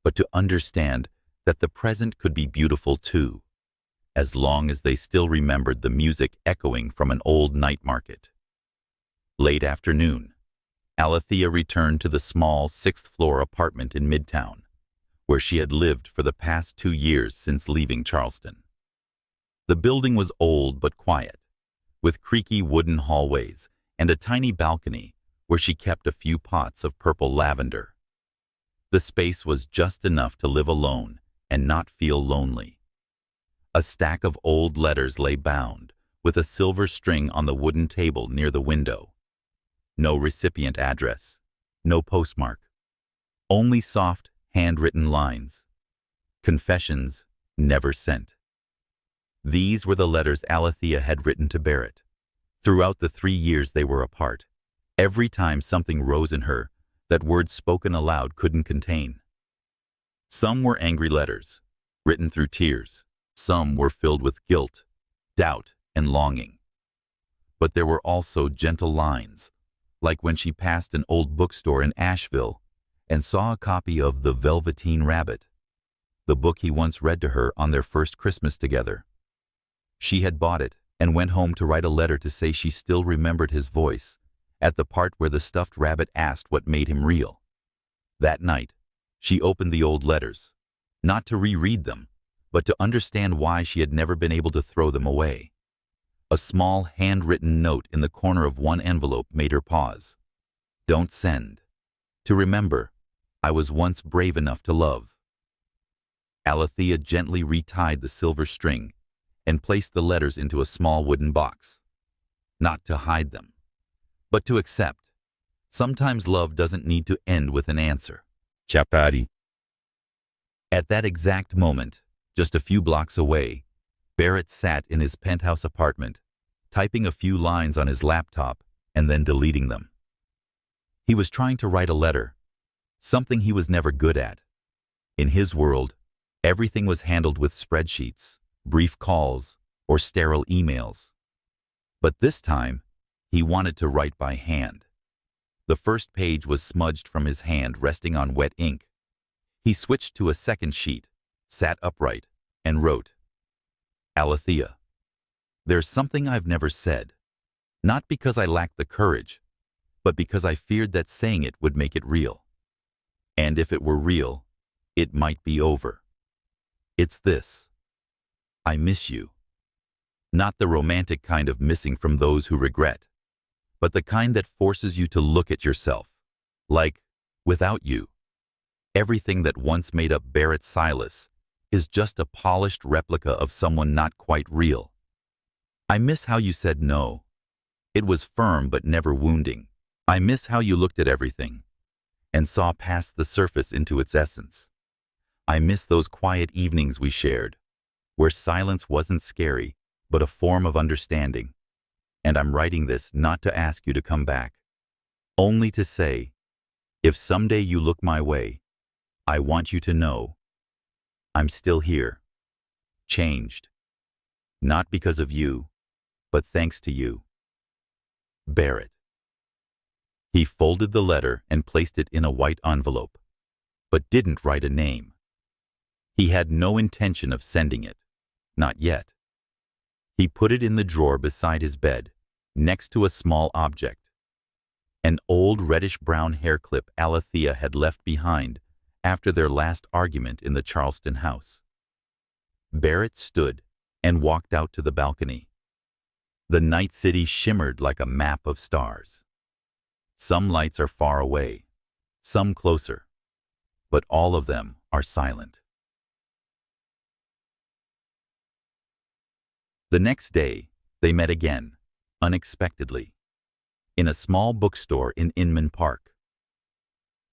but to understand that the present could be beautiful too, as long as they still remembered the music echoing from an old night market. Late afternoon, Alethea returned to the small sixth-floor apartment in Midtown, where she had lived for the past 2 years since leaving Charleston. The building was old but quiet, with creaky wooden hallways and a tiny balcony where she kept a few pots of purple lavender. The space was just enough to live alone and not feel lonely. A stack of old letters lay bound, with a silver string on the wooden table near the window. No recipient address, no postmark, only soft, handwritten lines. Confessions never sent. These were the letters Alethea had written to Barrett. Throughout the 3 years they were apart, every time something rose in her that words spoken aloud couldn't contain. Some were angry letters, written through tears. Some were filled with guilt, doubt, and longing. But there were also gentle lines, like when she passed an old bookstore in Asheville and saw a copy of The Velveteen Rabbit, the book he once read to her on their first Christmas together. She had bought it and went home to write a letter to say she still remembered his voice at the part where the stuffed rabbit asked what made him real. That night, she opened the old letters, not to reread them, but to understand why she had never been able to throw them away. A small handwritten note in the corner of one envelope made her pause. "Don't send. To remember, I was once brave enough to love." Alethea gently retied the silver string and placed the letters into a small wooden box. Not to hide them, but to accept. Sometimes love doesn't need to end with an answer. Chapari. At that exact moment, just a few blocks away, Barrett sat in his penthouse apartment, typing a few lines on his laptop and then deleting them. He was trying to write a letter, something he was never good at. In his world, everything was handled with spreadsheets, brief calls, or sterile emails. But this time, he wanted to write by hand. The first page was smudged from his hand resting on wet ink. He switched to a second sheet, sat upright, and wrote, Alethea, there's something I've never said, not because I lacked the courage, but because I feared that saying it would make it real. And if it were real, it might be over. It's this. I miss you. Not the romantic kind of missing from those who regret, but the kind that forces you to look at yourself. Like, without you, everything that once made up Barrett Silas is just a polished replica of someone not quite real. I miss how you said no. It was firm but never wounding. I miss how you looked at everything and saw past the surface into its essence. I miss those quiet evenings we shared, where silence wasn't scary, but a form of understanding. And I'm writing this not to ask you to come back, only to say, if someday you look my way, I want you to know I'm still here, changed, not because of you, but thanks to you. Barrett. He folded the letter and placed it in a white envelope, but didn't write a name. He had no intention of sending it, not yet. He put it in the drawer beside his bed, next to a small object, an old reddish-brown hair clip Alethea had left behind after their last argument in the Charleston house. Barrett stood and walked out to the balcony. The night city shimmered like a map of stars. Some lights are far away, some closer, but all of them are silent. The next day, they met again, unexpectedly, in a small bookstore in Inman Park.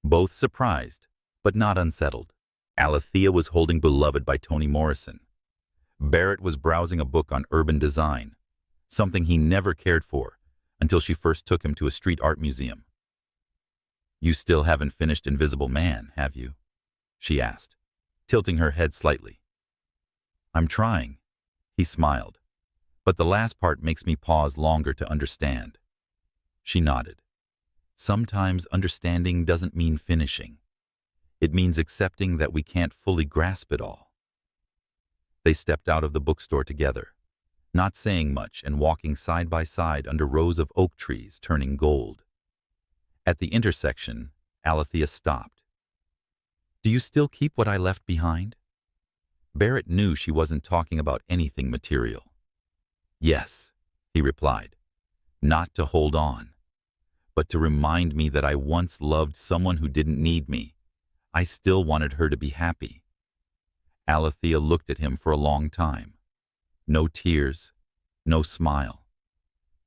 Both surprised, but not unsettled. Alethea was holding Beloved by Toni Morrison. Barrett was browsing a book on urban design, something he never cared for until she first took him to a street art museum. You still haven't finished Invisible Man, have you? She asked, tilting her head slightly. I'm trying, he smiled, but the last part makes me pause longer to understand. She nodded. Sometimes understanding doesn't mean finishing. It means accepting that we can't fully grasp it all. They stepped out of the bookstore together, not saying much and walking side by side under rows of oak trees turning gold. At the intersection, Alethea stopped. Do you still keep what I left behind? Barrett knew she wasn't talking about anything material. Yes, he replied, not to hold on, but to remind me that I once loved someone who didn't need me. I still wanted her to be happy. Alethea looked at him for a long time. No tears, no smile,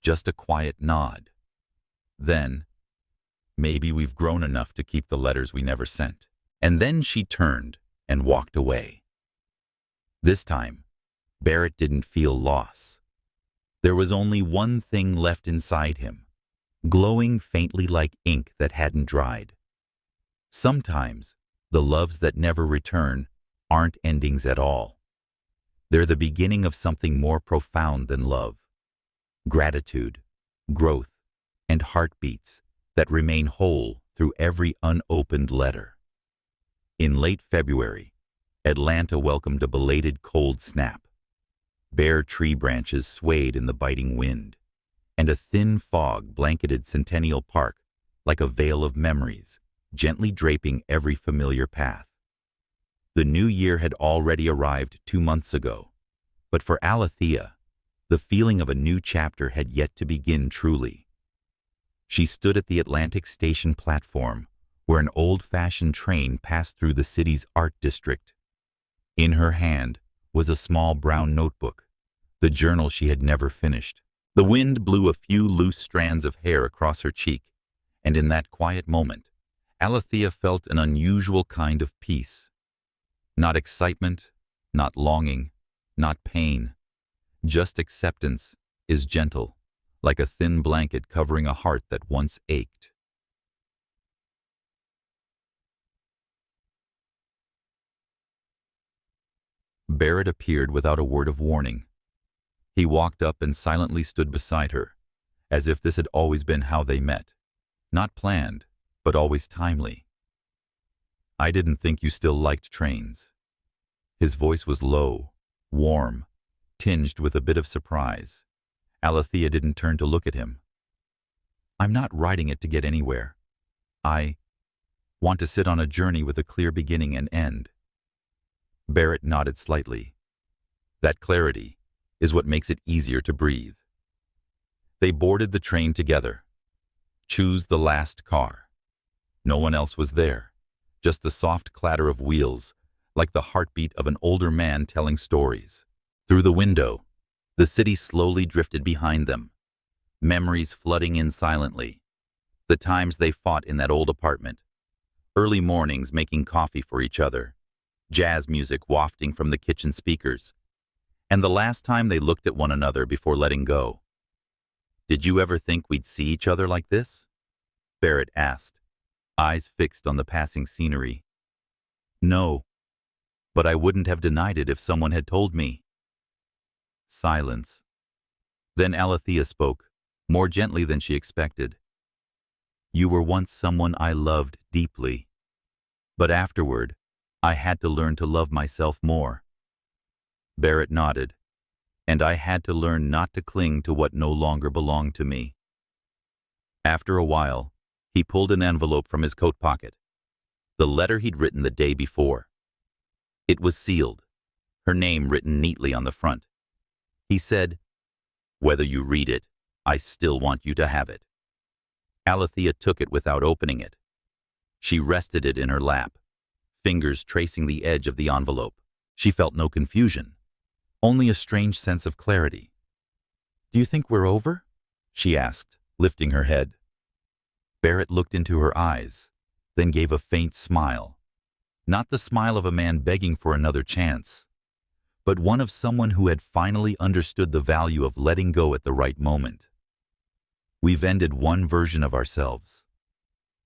just a quiet nod. Then, maybe we've grown enough to keep the letters we never sent. And then she turned and walked away. This time, Barrett didn't feel loss. There was only one thing left inside him, glowing faintly like ink that hadn't dried. Sometimes, the loves that never return aren't endings at all. They're the beginning of something more profound than love. Gratitude, growth, and heartbeats that remain whole through every unopened letter. In late February, Atlanta welcomed a belated cold snap. Bare tree branches swayed in the biting wind, and a thin fog blanketed Centennial Park like a veil of memories, gently draping every familiar path. The new year had already arrived 2 months ago, but for Alethea, the feeling of a new chapter had yet to begin truly. She stood at the Atlantic Station platform, where an old-fashioned train passed through the city's art district. In her hand was a small brown notebook, the journal she had never finished. The wind blew a few loose strands of hair across her cheek, and in that quiet moment, Alethea felt an unusual kind of peace. Not excitement, not longing, not pain. Just acceptance is gentle, like a thin blanket covering a heart that once ached. Barrett appeared without a word of warning. He walked up and silently stood beside her, as if this had always been how they met. Not planned, but always timely. I didn't think you still liked trains. His voice was low, warm, tinged with a bit of surprise. Alethea didn't turn to look at him. "I'm not writing it to get anywhere. I want to sit on a journey with a clear beginning and end." Barrett nodded slightly. That clarity is what makes it easier to breathe. They boarded the train together. Choose the last car. No one else was there, just the soft clatter of wheels, like the heartbeat of an older man telling stories. Through the window, the city slowly drifted behind them, memories flooding in silently. The times they fought in that old apartment, early mornings making coffee for each other, jazz music wafting from the kitchen speakers, and the last time they looked at one another before letting go. "Did you ever think we'd see each other like this?" Barrett asked, eyes fixed on the passing scenery. "No, but I wouldn't have denied it if someone had told me." Silence. Then Alethea spoke, more gently than she expected. "You were once someone I loved deeply, but afterward, I had to learn to love myself more." Barrett nodded. "And I had to learn not to cling to what no longer belonged to me." After a while, he pulled an envelope from his coat pocket. The letter he'd written the day before. It was sealed, her name written neatly on the front. He said, "Whether you read it, I still want you to have it." Alethea took it without opening it. She rested it in her lap, fingers tracing the edge of the envelope. She felt no confusion, only a strange sense of clarity. "Do you think we're over?" she asked, lifting her head. Barrett looked into her eyes, then gave a faint smile. Not the smile of a man begging for another chance, but one of someone who had finally understood the value of letting go at the right moment. "We've ended one version of ourselves,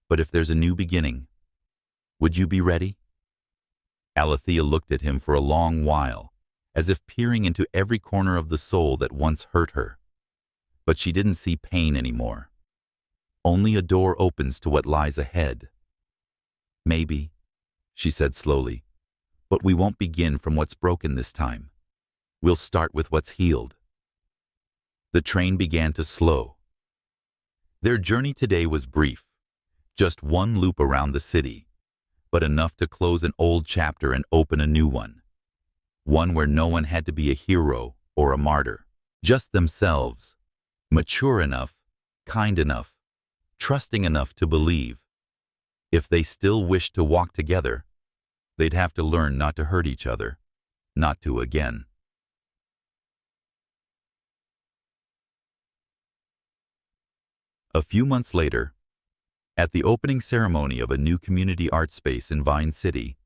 but if there's a new beginning, would you be ready?" Alethea looked at him for a long while, as if peering into every corner of the soul that once hurt her. But she didn't see pain anymore. Only a door opens to what lies ahead. "Maybe," she said slowly, "but we won't begin from what's broken this time. We'll start with what's healed." The train began to slow. Their journey today was brief, just one loop around the city, but enough to close an old chapter and open a new one. One where no one had to be a hero or a martyr, just themselves, mature enough, kind enough, trusting enough to believe. If they still wished to walk together, they'd have to learn not to hurt each other, not to again. A few months later, at the opening ceremony of a new community art space in Vine City,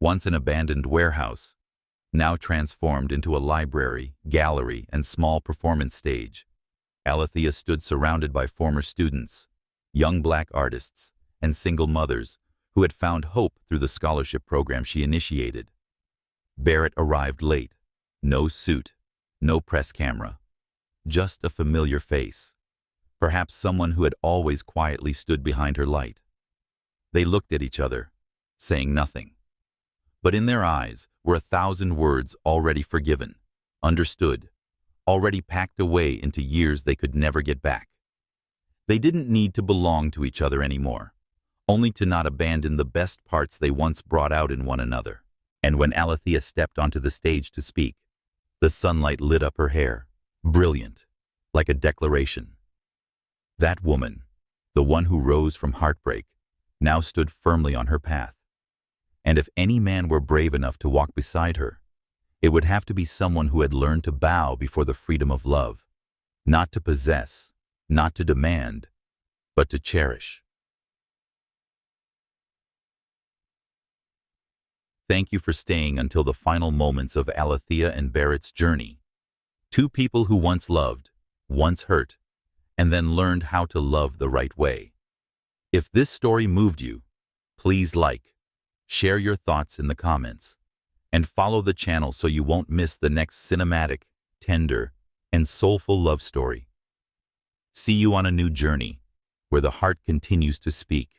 once an abandoned warehouse, now transformed into a library, gallery, and small performance stage, Alethea stood surrounded by former students, young black artists, and single mothers who had found hope through the scholarship program she initiated. Barrett arrived late. No suit, no press camera, just a familiar face, perhaps someone who had always quietly stood behind her light. They looked at each other, saying nothing. But in their eyes were 1,000 words already forgiven, understood, already packed away into years they could never get back. They didn't need to belong to each other anymore, only to not abandon the best parts they once brought out in one another. And when Alethea stepped onto the stage to speak, the sunlight lit up her hair, brilliant, like a declaration. That woman, the one who rose from heartbreak, now stood firmly on her path. And if any man were brave enough to walk beside her, it would have to be someone who had learned to bow before the freedom of love, not to possess, not to demand, but to cherish. Thank you for staying until the final moments of Alethea and Barrett's journey. Two people who once loved, once hurt, and then learned how to love the right way. If this story moved you, please like, share your thoughts in the comments, and follow the channel so you won't miss the next cinematic, tender, and soulful love story. See you on a new journey, where the heart continues to speak.